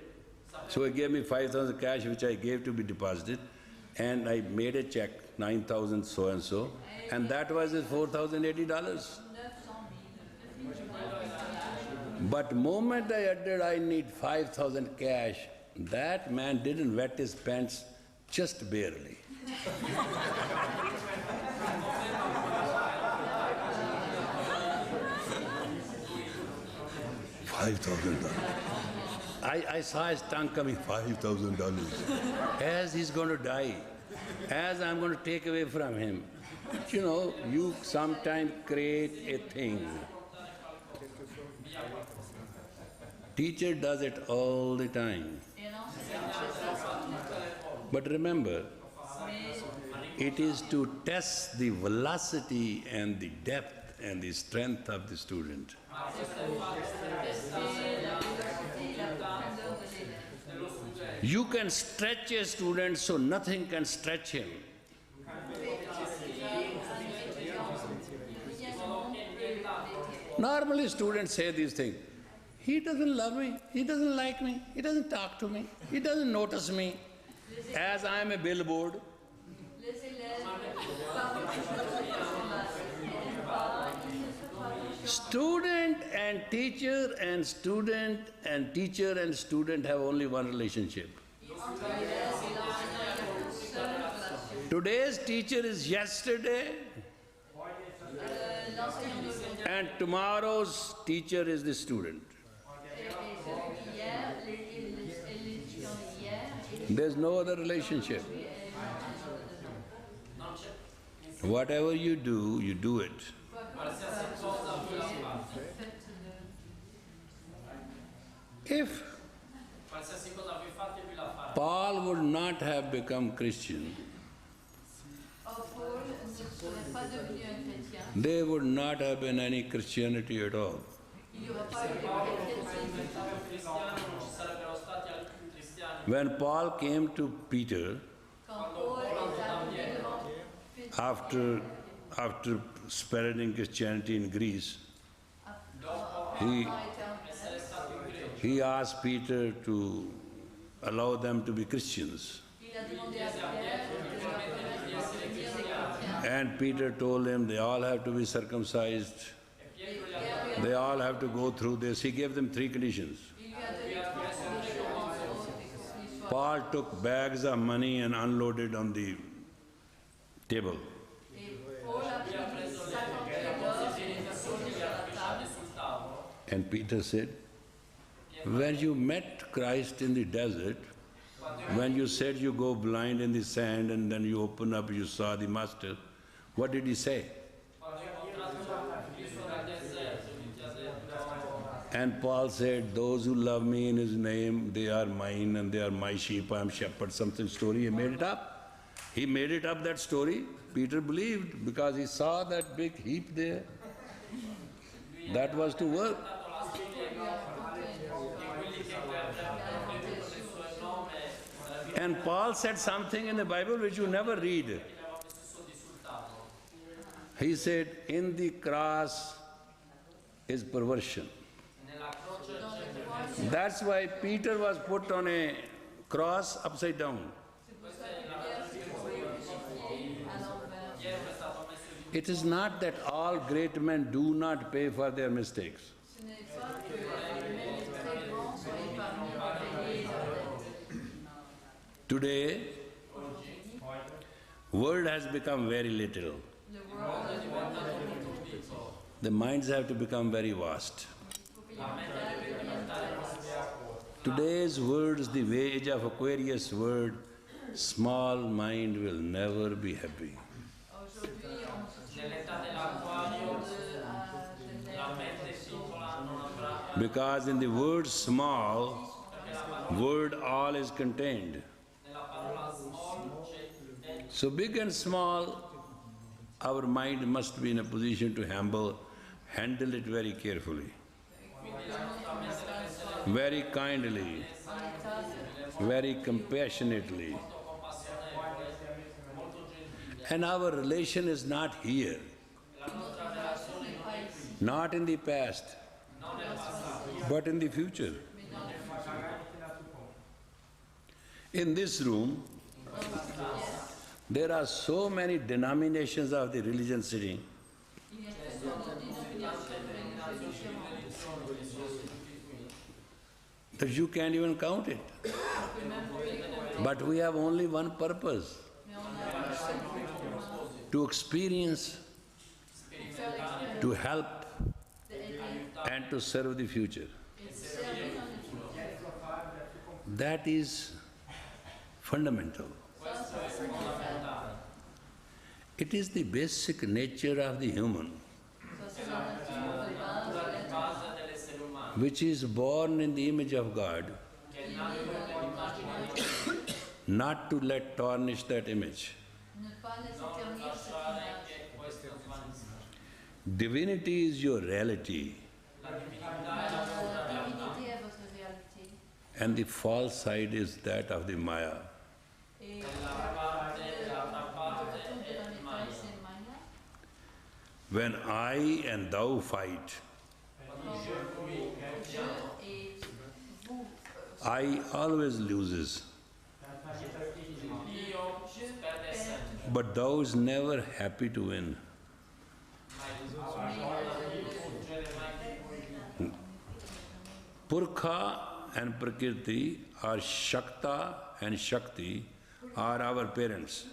So he gave me $5,000 cash, which I gave to be deposited, and I made a check, 9,000 so and so, and that was his $4,080. But moment I added I need 5,000 cash, that man didn't wet his pants just barely. $5,000. I saw his tongue coming, $5,000. As he's going to die, as I'm going to take away from him. You know, you sometimes create a thing. Teacher does it all the time. But remember, it is to test the velocity and the depth and the strength of the student. You can stretch a student so nothing can stretch him. Normally students say these things. He doesn't love me, he doesn't like me, he doesn't talk to me, he doesn't notice me, as I am a billboard. Student and teacher and student and teacher and student have only one relationship. Today's teacher is yesterday, and tomorrow's teacher is the student. There's no other relationship. Whatever you do it. If Paul would not have become Christian, there would not have been any Christianity at all. When Paul came to Peter, after spreading Christianity in Greece, he asked Peter to allow them to be Christians. And Peter told him they all have to be circumcised, they all have to go through this. He gave them 3 conditions. Paul took bags of money and unloaded on the table. And Peter said, when you met Christ in the desert, when you said you go blind in the sand and then you open up, you saw the master, what did he say? And Paul said, those who love me in his name, they are mine and they are my sheep, I am shepherd, something story. He made it up. He made it up, that story. Peter believed because he saw that big heap there. That was to work. And Paul said something in the Bible which you never read. He said, in the cross is perversion. That's why Peter was put on a cross upside down. It is not that all great men do not pay for their mistakes. Today, world has become very little. The minds have to become very vast. Today's world is the age of Aquarius world. Small mind will never be happy. Because in the word small, word all is contained. So big and small, our mind must be in a position to handle it very carefully, very kindly, very compassionately. And our relation is not here, not in the past, but in the future. In this room, there are so many denominations of the religion sitting. That you can't even count it. But we have only one purpose: to experience, to help, and to serve the future. That is fundamental. It is the basic nature of the human, which is born in the image of God, not to let tarnish that image. Divinity is your reality, And the false side is that of the Maya. Et la parte de la métal, c'est Maya. When I and thou fight, I always loses. But thou is never happy to win. Purkha and Prakriti, or Shakta and Shakti, are our parents.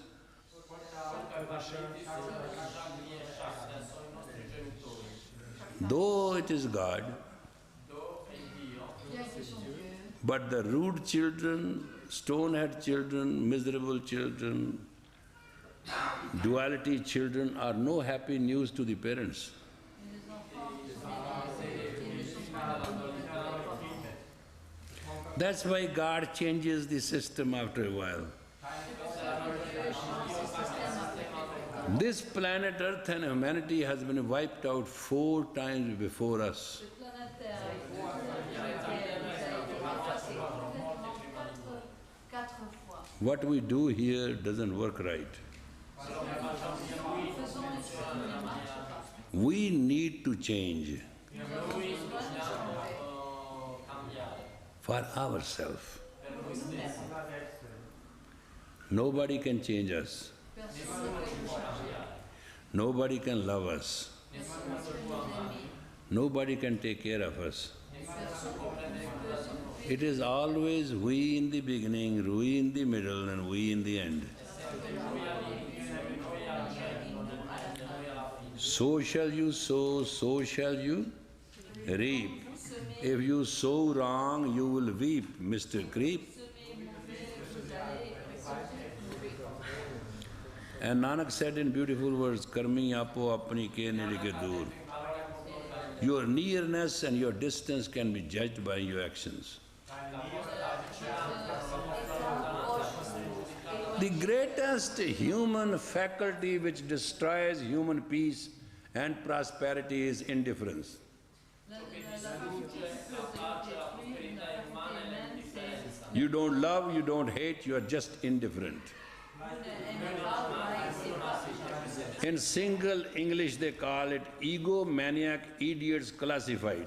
Though it is God, but the rude children, stone-head children, miserable children, duality children are no happy news to the parents. That's why God changes the system after a while. This planet Earth and humanity has been wiped out 4 times before us. What we do here doesn't work right. We need to change for ourselves. Nobody can change us. Nobody can love us. Nobody can take care of us. It is always we in the beginning, we in the middle, and we in the end. So shall you sow, so shall you reap. If you sow wrong, you will weep, Mr. Creep. And Nanak said in beautiful words, Karmi apo apni ke nirike dur. Your nearness and your distance can be judged by your actions. The greatest human faculty which destroys human peace and prosperity is indifference. You don't love, you don't hate, you are just indifferent. In single English they call it egomaniac idiots classified.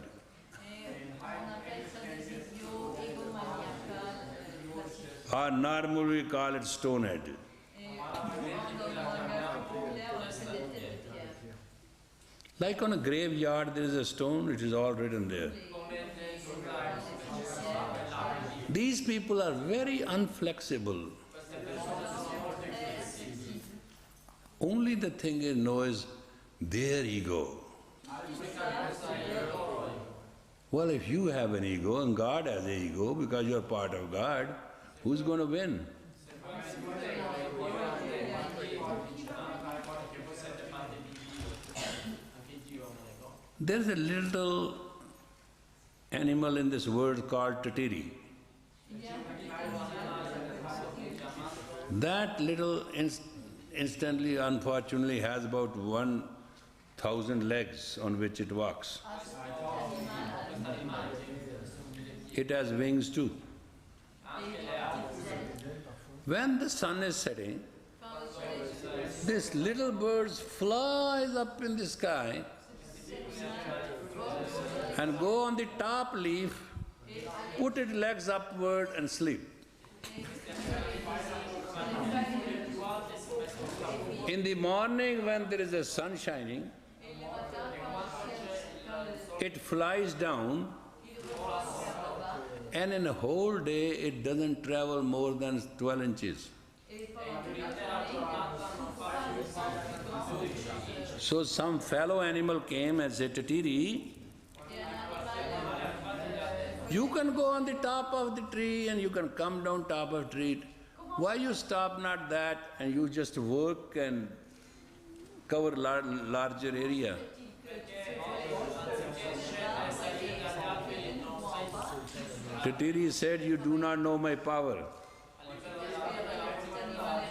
Or normally we call it stonehead. Like on a graveyard there is a stone, it is all written there. These people are very unflexible. Only the thing is knows their ego. Well, if you have an ego and God has an ego because you are part of God, who's going to win? There's a little animal in this world called tatiri. That little instantly, unfortunately, has about 1,000 legs on which it walks. It has wings too. When the sun is setting, this little bird flies up in the sky and go on the top leaf, put its legs upward and sleep. In the morning when there is a sun shining, it flies down, and in a whole day it doesn't travel more than 12 inches. So some fellow animal came and said, Tatiri, you can go on the top of the tree and you can come down top of the tree. Why you stop not that and you just work and cover larger area? Tatiri said, you do not know my power.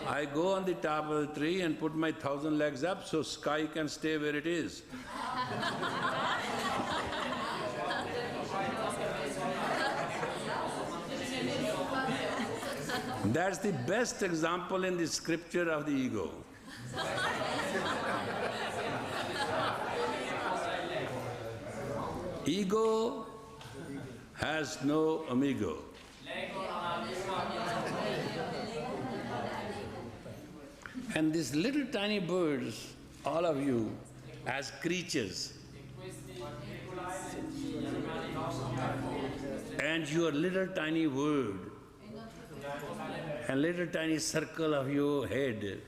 I go on the top of the tree and put my 1,000 legs up so sky can stay where it is. That's the best example in the scripture of the ego. Ego has no amigo. And these little tiny birds, all of you, as creatures, and your little tiny word, and little tiny circle of your head,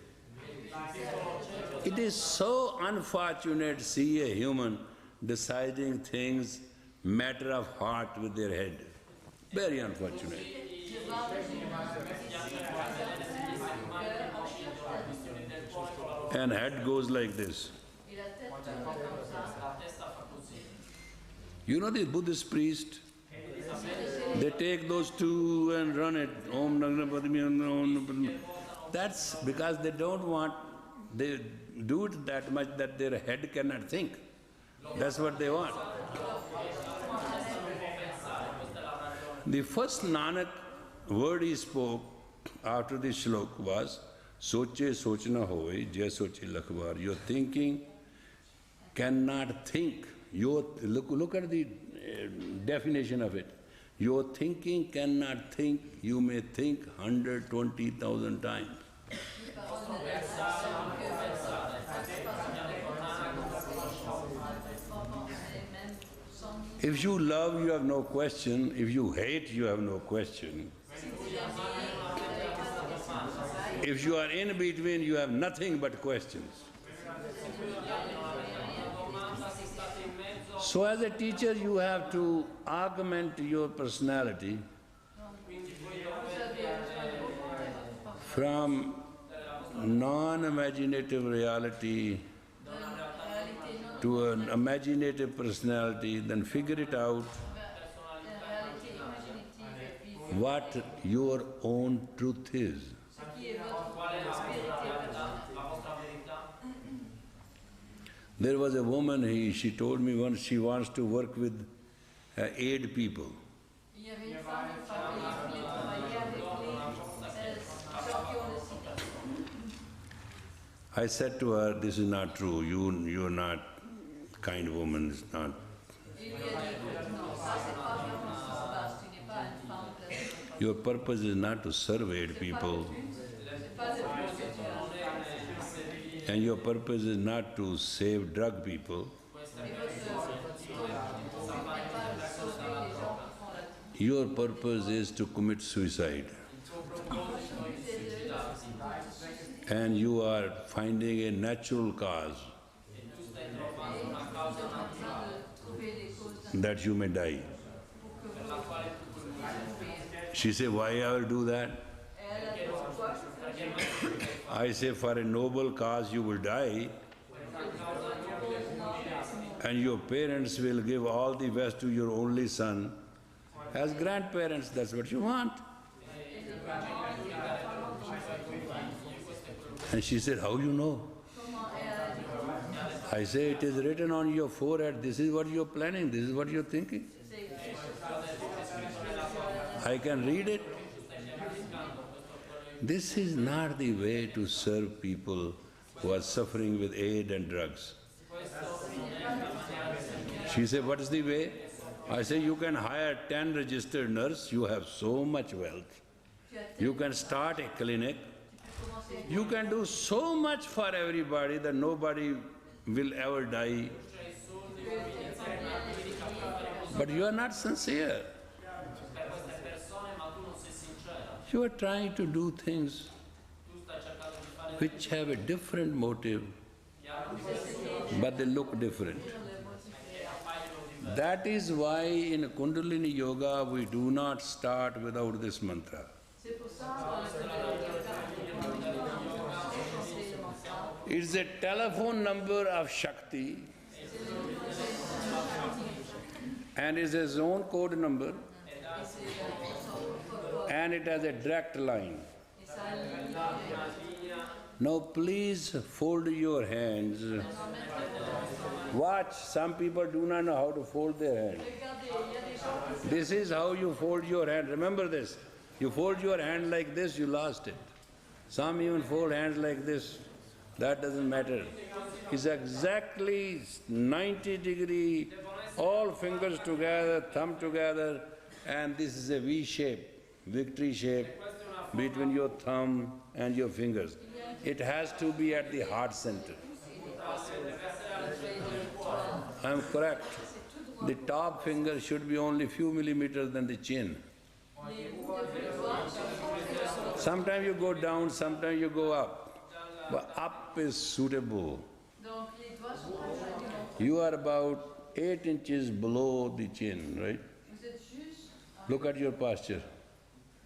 it is so unfortunate to see a human deciding things matter of heart with their head. Very unfortunate. And head goes like this. You know the Buddhist priest? They take those two and run it. Om Nagna Padmi, Om Padmi. That's because they don't want, they do it that much that their head cannot think. That's what they want. The first Nanak word he spoke after the shlok was, Soche sochna hoy, jai soche lakhbar. Your thinking cannot think. Look at the definition of it. Your thinking cannot think, you may think 120,000 times. If you love, you have no question. If you hate, you have no question. If you are in between, you have nothing but questions. So as a teacher, you have to augment your personality from non-imaginative reality to an imaginative personality, then figure it out what your own truth is. There was a woman, she told me once she wants to work with aid people. I said to her, this is not true, you're not kind woman, it's not. Your purpose is not to serve aid people. And your purpose is not to save drug people. Your purpose is to commit suicide. And you are finding a natural cause that you may die. She said, why I will do that? I say, for a noble cause you will die, and your parents will give all the best to your only son. As grandparents, that's what you want. And she said, how you know? I say, it is written on your forehead, this is what you're planning, this is what you're thinking. I can read it. This is not the way to serve people who are suffering with aid and drugs. She said, what is the way? I say, you can hire 10 registered nurses, you have so much wealth. You can start a clinic. You can do so much for everybody that nobody will ever die. But you are not sincere. You are trying to do things which have a different motive, but they look different. That is why in Kundalini Yoga we do not start without this mantra. It's a telephone number of Shakti and is a zone code number, and it has a direct line. Now please fold your hands. Watch, some people do not know how to fold their hands. This is how you fold your hand. Remember this. You fold your hand like this, you lost it. Some even fold hands like this. That doesn't matter. It's exactly 90 degree, all fingers together, thumb together, and this is a V shape, victory shape between your thumb and your fingers. It has to be at the heart center. I am correct. The top finger should be only few millimeters than the chin. Sometimes you go down, sometimes you go up. But up is suitable. You are about 8 inches below the chin, right? Look at your posture.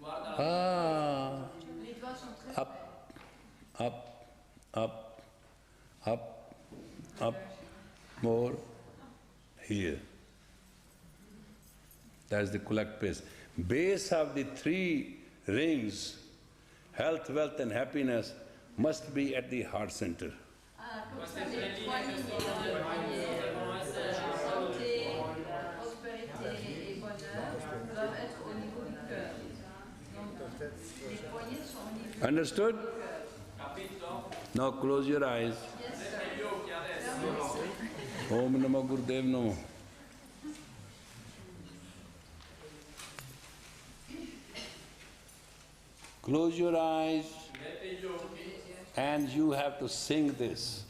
Ah, up, up, up, up, up, more, here. That's the correct pace. Base of the 3 rings, health, wealth and happiness, must be at the heart center. Understood? Now close your eyes. Om Namo Gurudev Namo. Close your eyes and you have to sing this.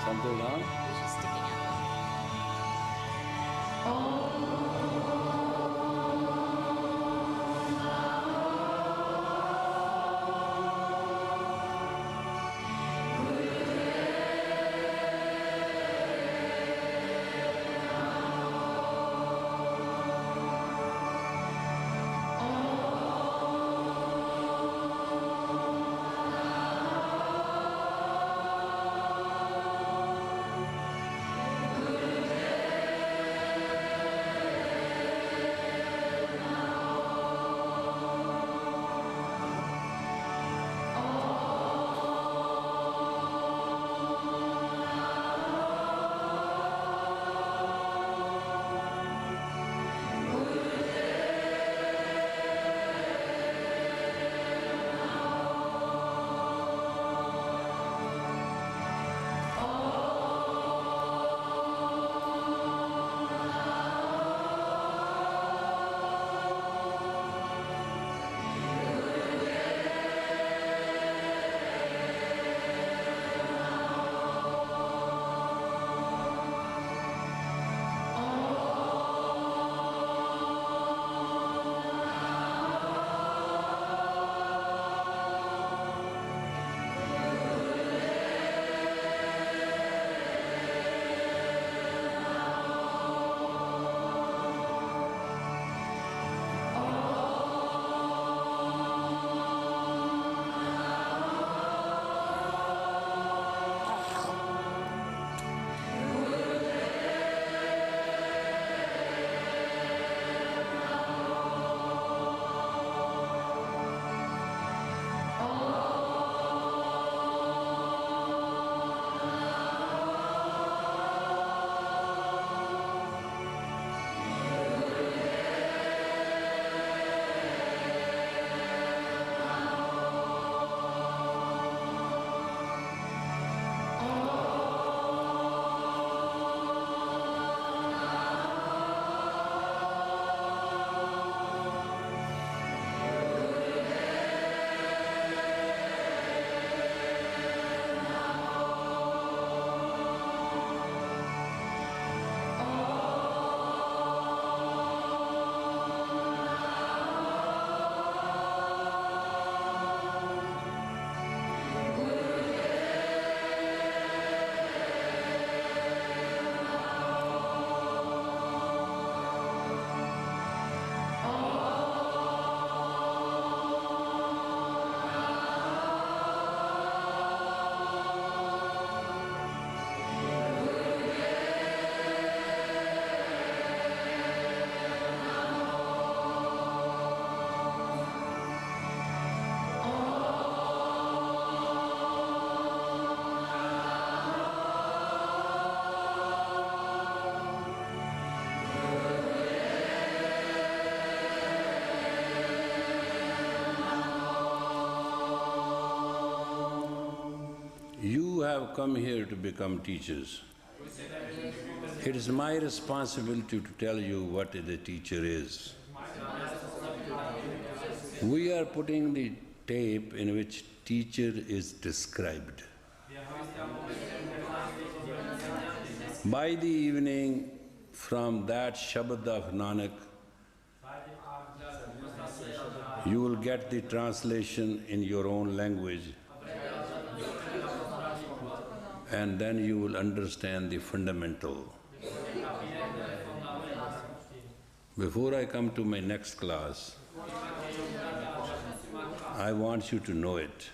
Something wrong? have come here to become teachers. It is my responsibility to tell you what a teacher is. We are putting the tape in which teacher is described. By the evening, from that Shabad of Nanak, you will get the translation in your own language, and then you will understand the fundamental. Before I come to my next class, I want you to know it.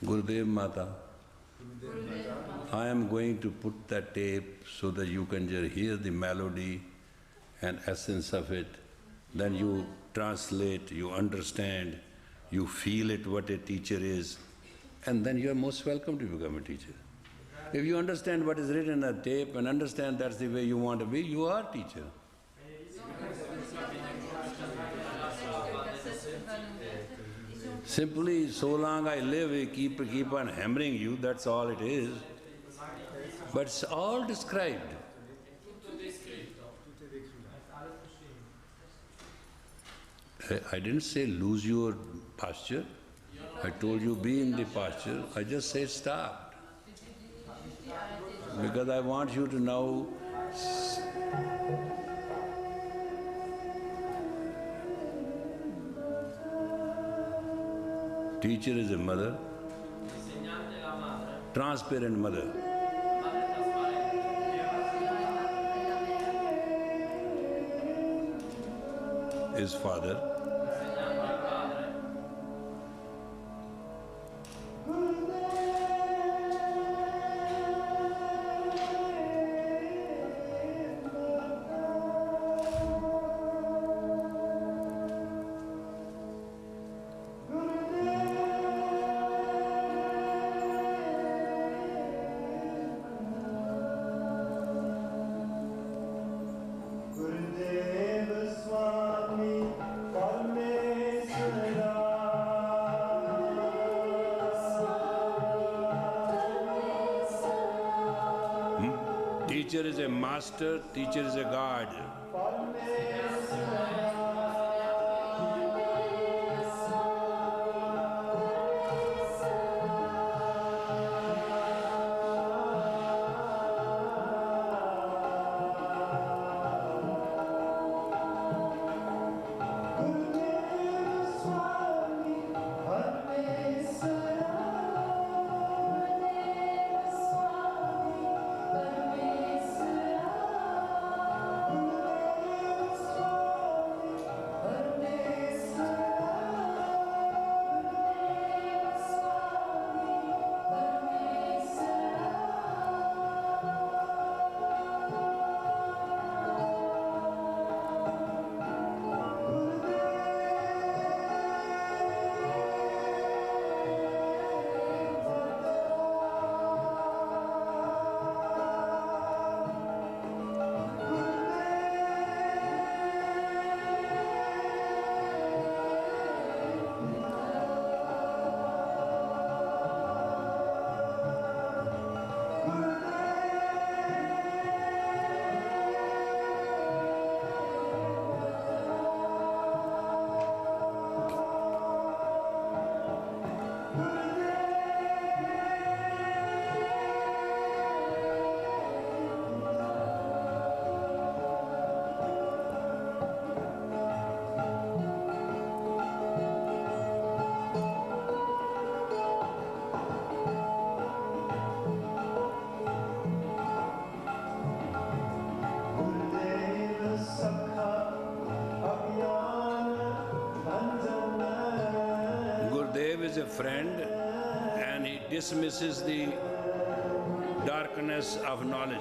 Gurudev Mata, I am going to put that tape so that you can just hear the melody and essence of it. Then you translate, you understand, you feel it what a teacher is, and then you are most welcome to become a teacher. If you understand what is written on the tape and understand that's the way you want to be, you are a teacher. Simply, so long I live, I keep on hammering you, that's all it is. But it's all described. I didn't say lose your posture. I told you be in the posture. I just said stop. Because I want you to know teacher is a mother, transparent mother. Is father. Teacher is a master, teacher is a God. Is a friend and he dismisses the darkness of knowledge.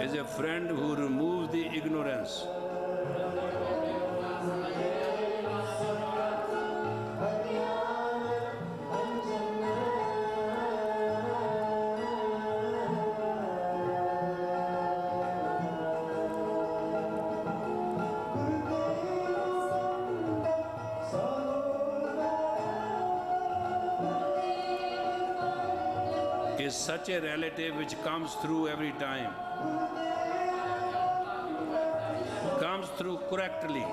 Is a friend who removes the ignorance. is such a relative which comes through every time. Comes through correctly.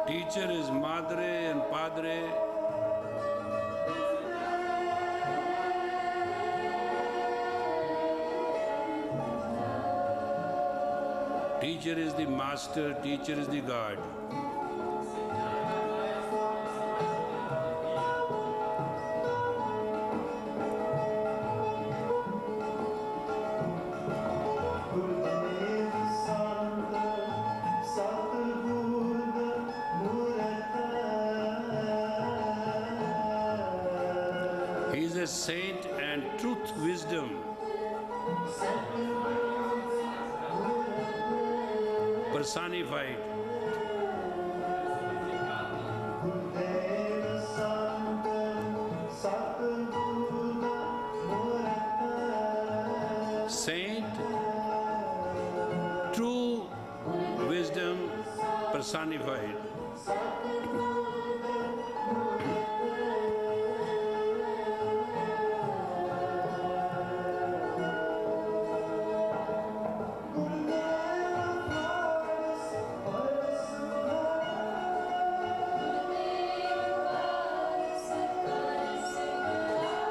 Teacher is madre and padre. Teacher is the master, teacher is the God. He is a saint and truth, wisdom. Personified. Saint, true wisdom personified.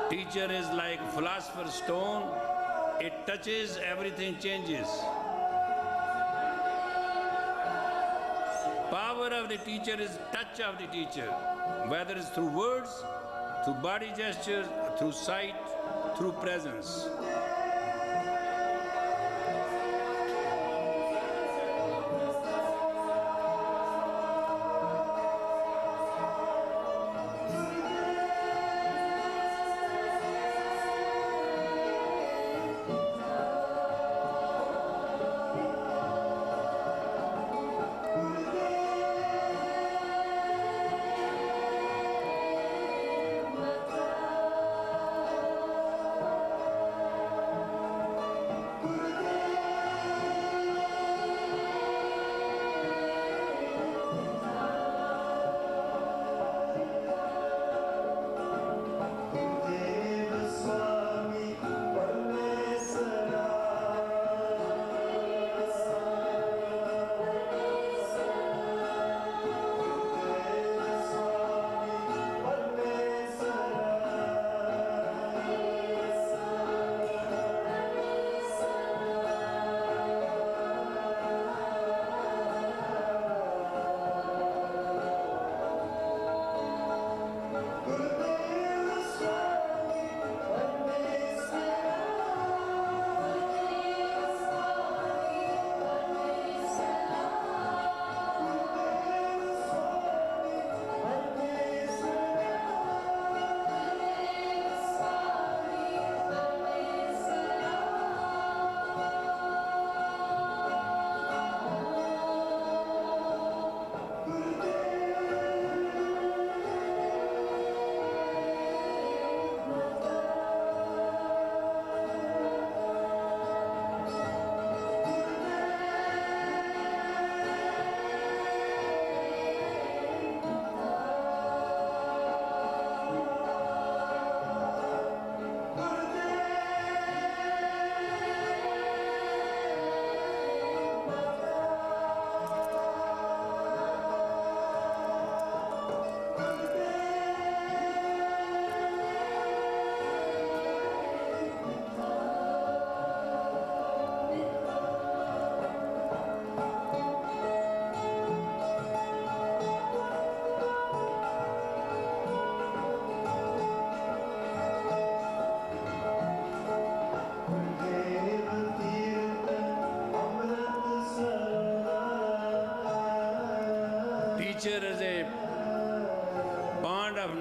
Teacher is like philosopher's stone. It touches, everything changes. Power of the teacher is touch of the teacher, whether it's through words, through body gestures, through sight, through presence.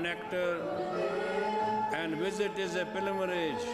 nectar, and visit is a pilgrimage.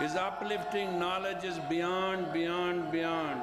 His uplifting knowledge is beyond, beyond, beyond.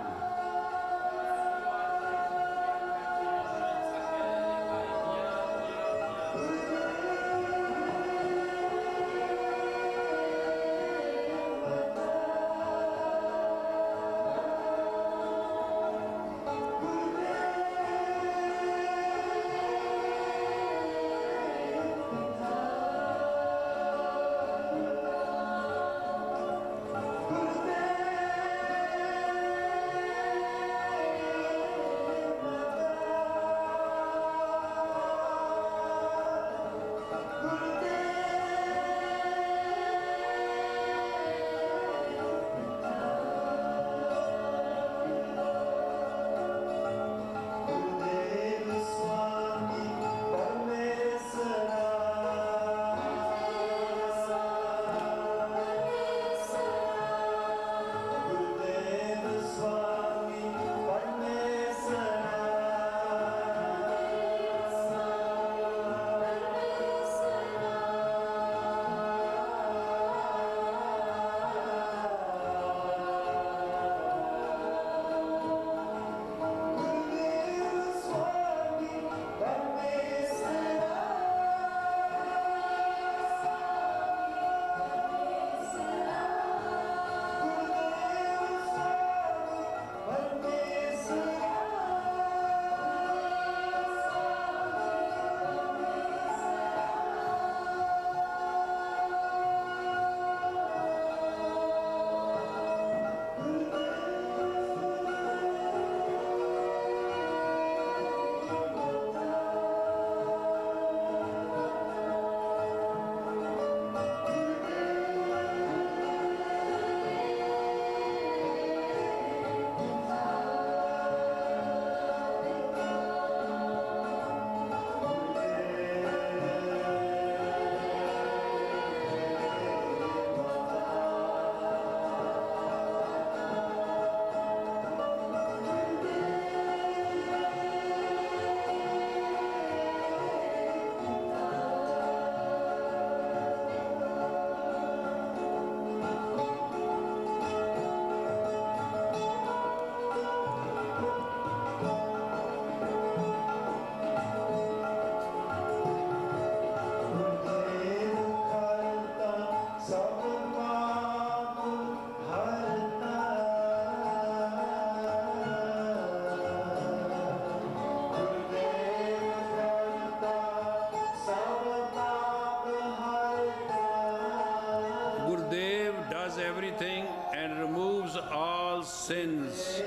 Everything and removes all sins.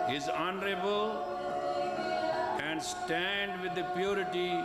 Is honorable and stand with the purity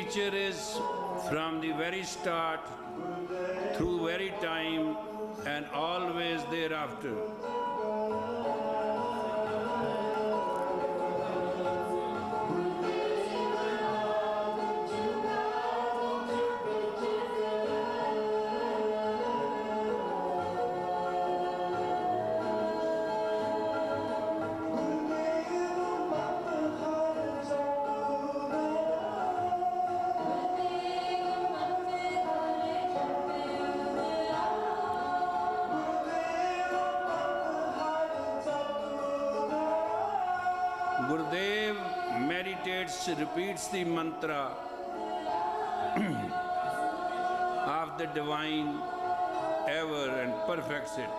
teacher is from the very start, through very time, and always thereafter. Gurudev meditates, repeats the mantra of the divine ever and perfects it.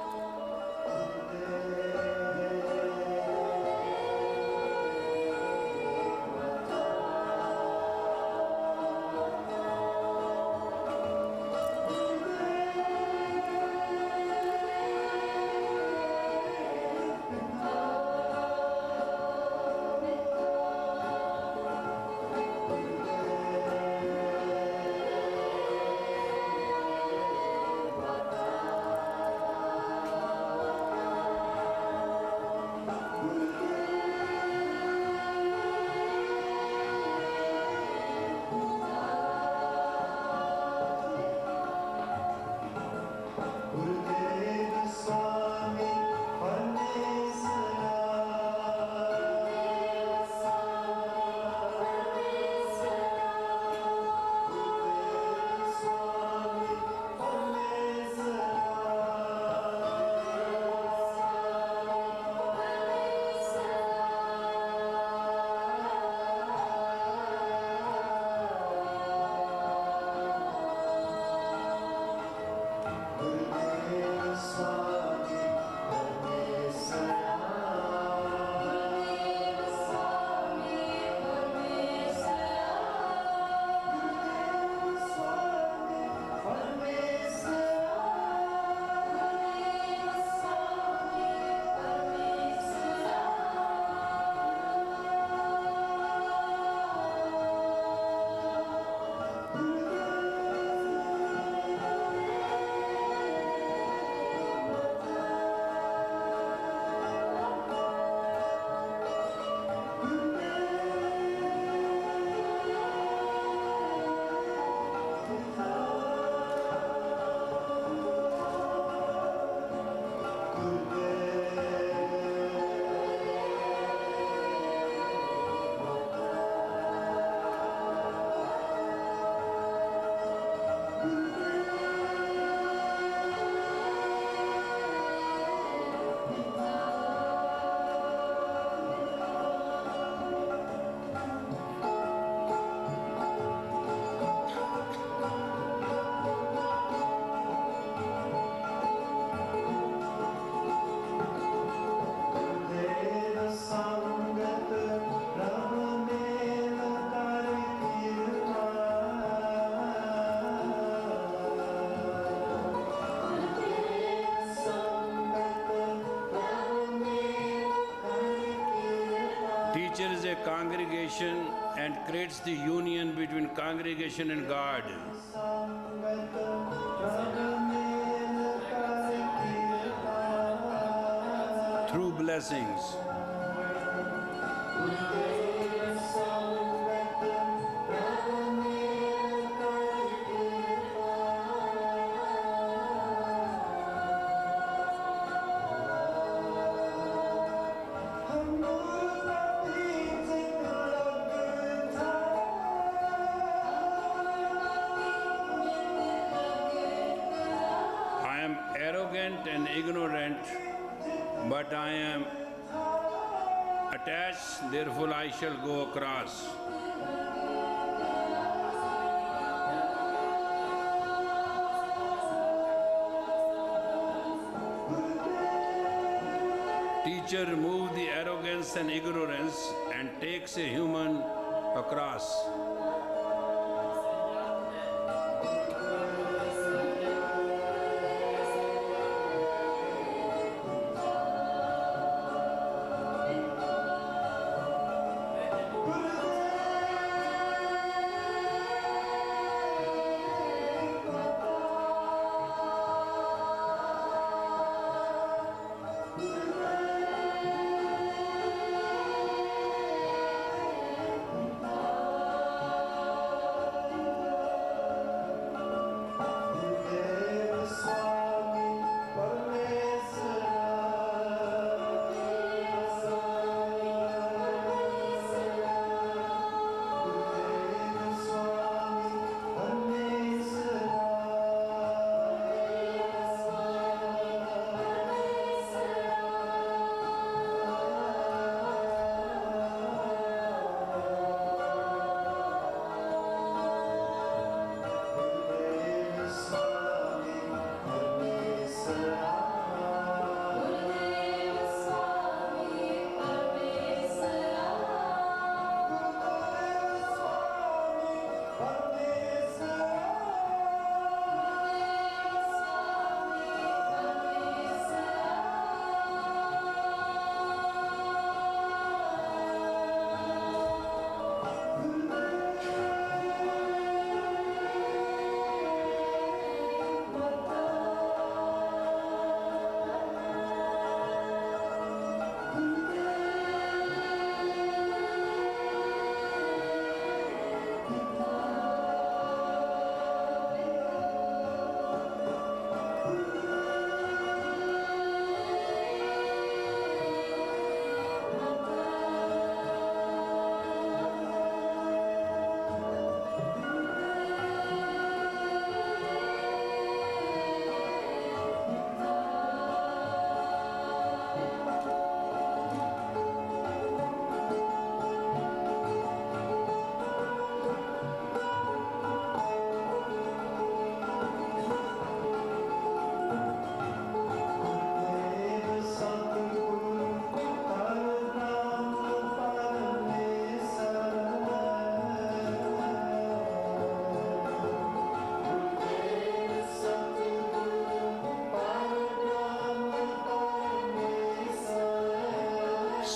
Teacher is a congregation and creates the union between congregation and God. Through blessings. And ignorant, but I am attached, therefore I shall go across. Teacher removes the arrogance and ignorance and takes a human across.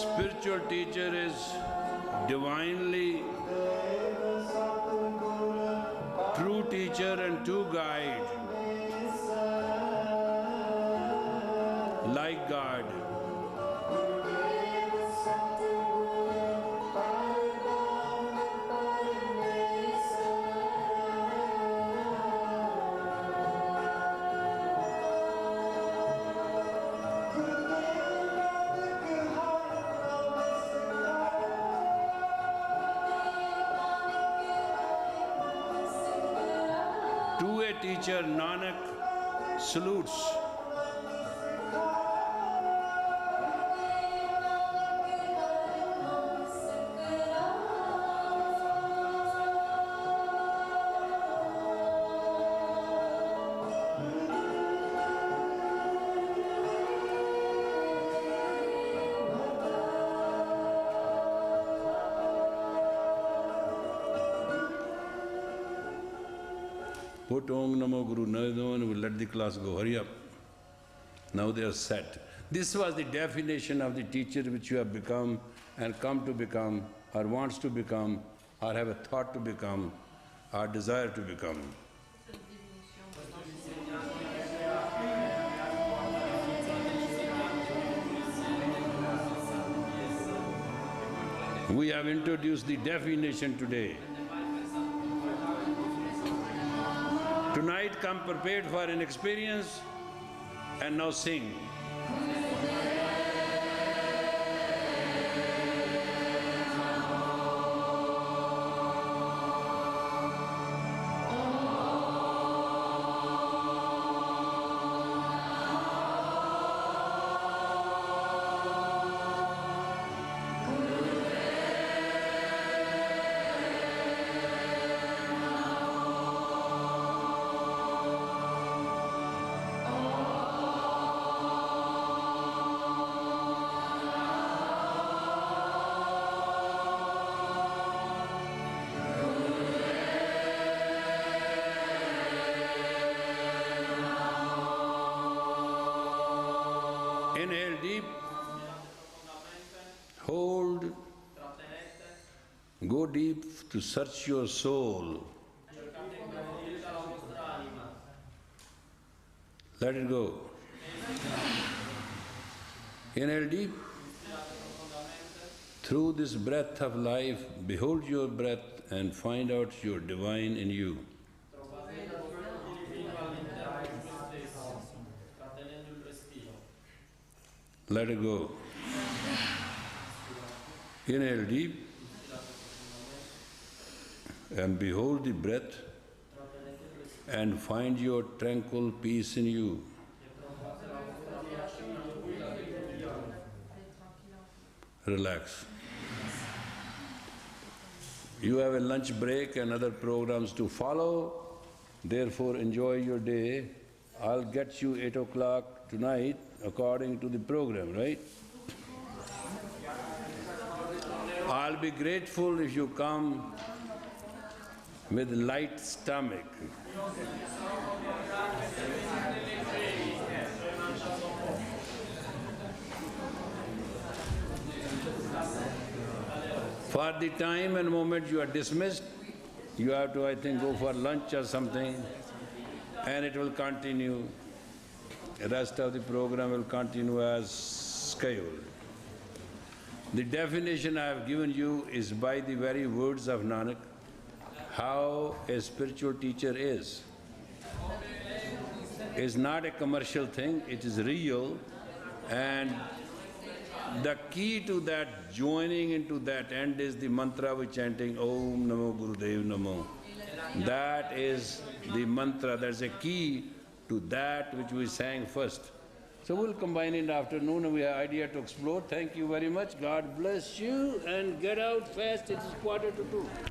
spiritual teacher is divinely true teacher and true guide, like God. To a teacher, Nanak salutes. Put Om Namo Guru Namo and we'll let the class go. Hurry up. Now they are set. This was the definition of the teacher which you have become and come to become, or wants to become, or have a thought to become, or desire to become. We have introduced the definition today. Tonight come prepared for an experience and now sing. Inhale deep, hold, go deep to search your soul. Let it go. Inhale deep. Through this breath of life, behold your breath and find out your divine in you. Let it go. Inhale deep and behold the breath and find your tranquil peace in you. Relax. You have a lunch break and other programs to follow, therefore enjoy your day. I'll get you 8 o'clock tonight according to the program, right? I'll be grateful if you come with light stomach. For the time and moment you are dismissed, you have to, I think, go for lunch or something, and it will continue. The rest of the program will continue as scheduled. The definition I have given you is by the very words of Nanak, how a spiritual teacher is. It's not a commercial thing, it is real, and the key to that, joining into that end, is the mantra we're chanting, Om Namo Gurudev Namo. That is the mantra, that's a key to that which we sang first. So we'll combine in the afternoon and we have idea to explore. Thank you very much. God bless you and get out fast. It is 1:45.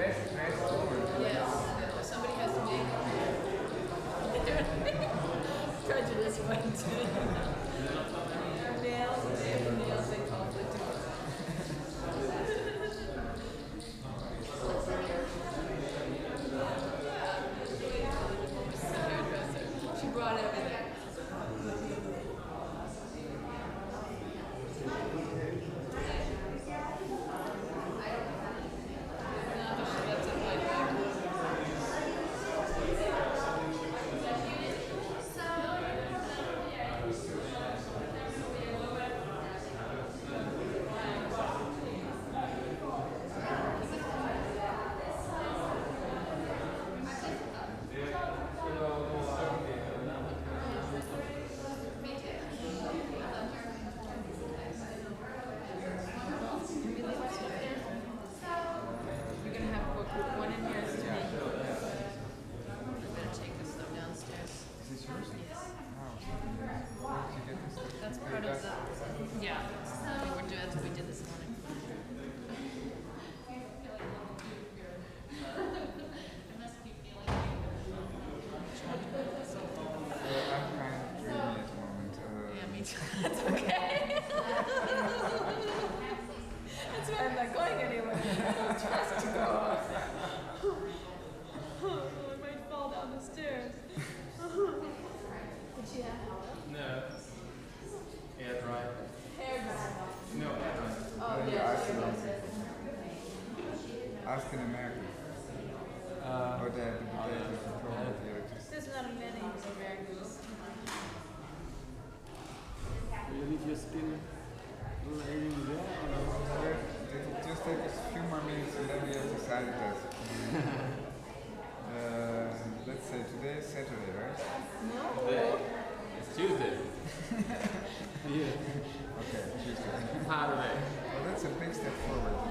Yes. Somebody has to make prejudice one too. Nails, they conflict. She brought everything. That's okay. That's why I'm not going anywhere. I trust to go off. I might fall down the stairs. Did she have help? No. Hair dry. Hair dry. No, hair dry. Oh, yeah. Ask in America. Or they have the control of the electricity. There's not many Americans. You leave your skin laying there? It will just take us a few more minutes and then we have the side test. Let's say today is Saturday, right? No. Today? It's Tuesday. Yeah. Okay, Tuesday. Saturday. Well, that's a